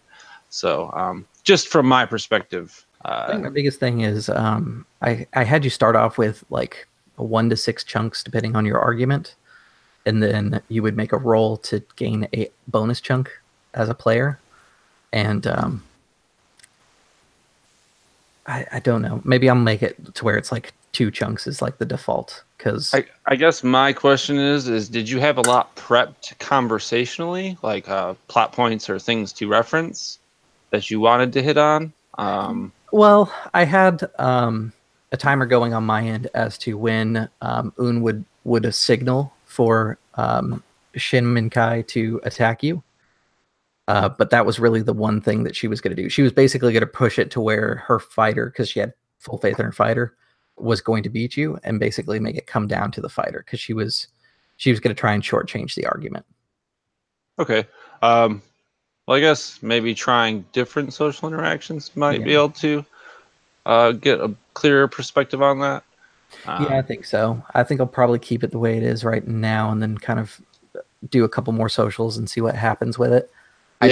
So just from my perspective, I think my biggest thing is I had you start off with like 1 to 6 chunks depending on your argument, and then you would make a roll to gain a bonus chunk as a player. And I don't know. Maybe I'll make it to where it's like 2 chunks is like the default. Because I guess my question is did you have a lot prepped conversationally, like plot points or things to reference that you wanted to hit on? Well, I had a timer going on my end as to when Un would signal for Shin Minkai to attack you. But that was really the one thing that she was going to do. She was basically going to push it to where her fighter, because she had full faith in her fighter, was going to beat you, and basically make it come down to the fighter, because she was going to try and shortchange the argument. Okay. Well, I guess maybe trying different social interactions might be able to get a clearer perspective on that. Yeah, I think so. I think I'll probably keep it the way it is right now, and then kind of do a couple more socials and see what happens with it. I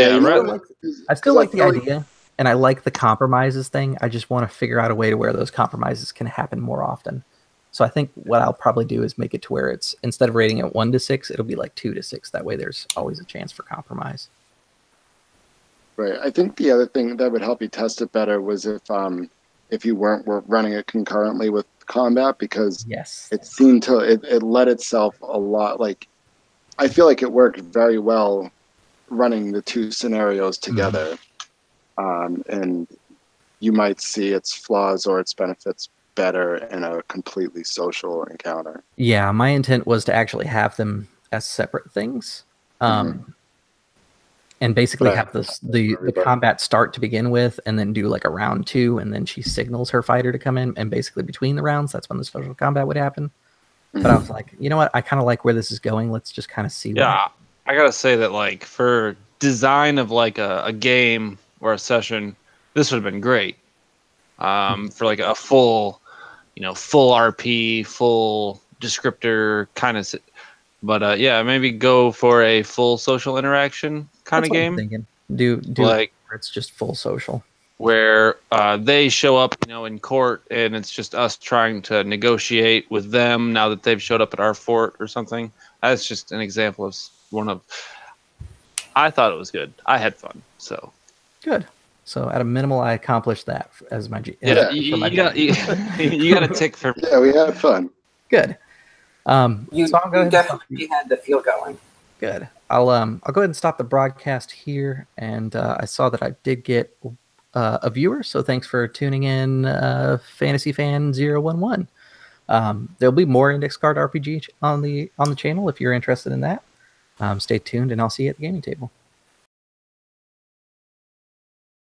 still like the idea, and I like the compromises thing. I just want to figure out a way to where those compromises can happen more often. So I think what I'll probably do is make it to where it's, instead of rating it 1 to 6, it'll be like 2 to 6. That way there's always a chance for compromise. Right. I think the other thing that would help you test it better was if you weren't running it concurrently with combat, because it seemed to it led itself a lot. Like, I feel like it worked very well running the 2 scenarios together. And you might see its flaws or its benefits better in a completely social encounter. Yeah, my intent was to actually have them as separate things. And basically have the combat start to begin with, and then do like a round 2, and then she signals her fighter to come in, and basically between the rounds, that's when the social combat would happen. But I was like, you know what? I kind of like where this is going. Let's just kind of see. Yeah, I gotta say that, like, for design of like a game or a session, this would have been great. For like a full RP, full descriptor kind of. But yeah, maybe go for a full social interaction kind of game. I'm thinking. Do like where it's just full social, where they show up, in court, and it's just us trying to negotiate with them now that they've showed up at our fort or something. That's just an example of one of. I thought it was good. I had fun. So good. So at a minimal, I accomplished that as my Yeah, for my you got a tick for. Yeah, we had fun. Good. You, so I'll go you ahead and stop. definitely had the feel going. Good. I'll go ahead and stop the broadcast here. And I saw that I did get a viewer, so thanks for tuning in, Fantasy Fan 011. There'll be more index card RPG on the channel if you're interested in that. Stay tuned, and I'll see you at the gaming table.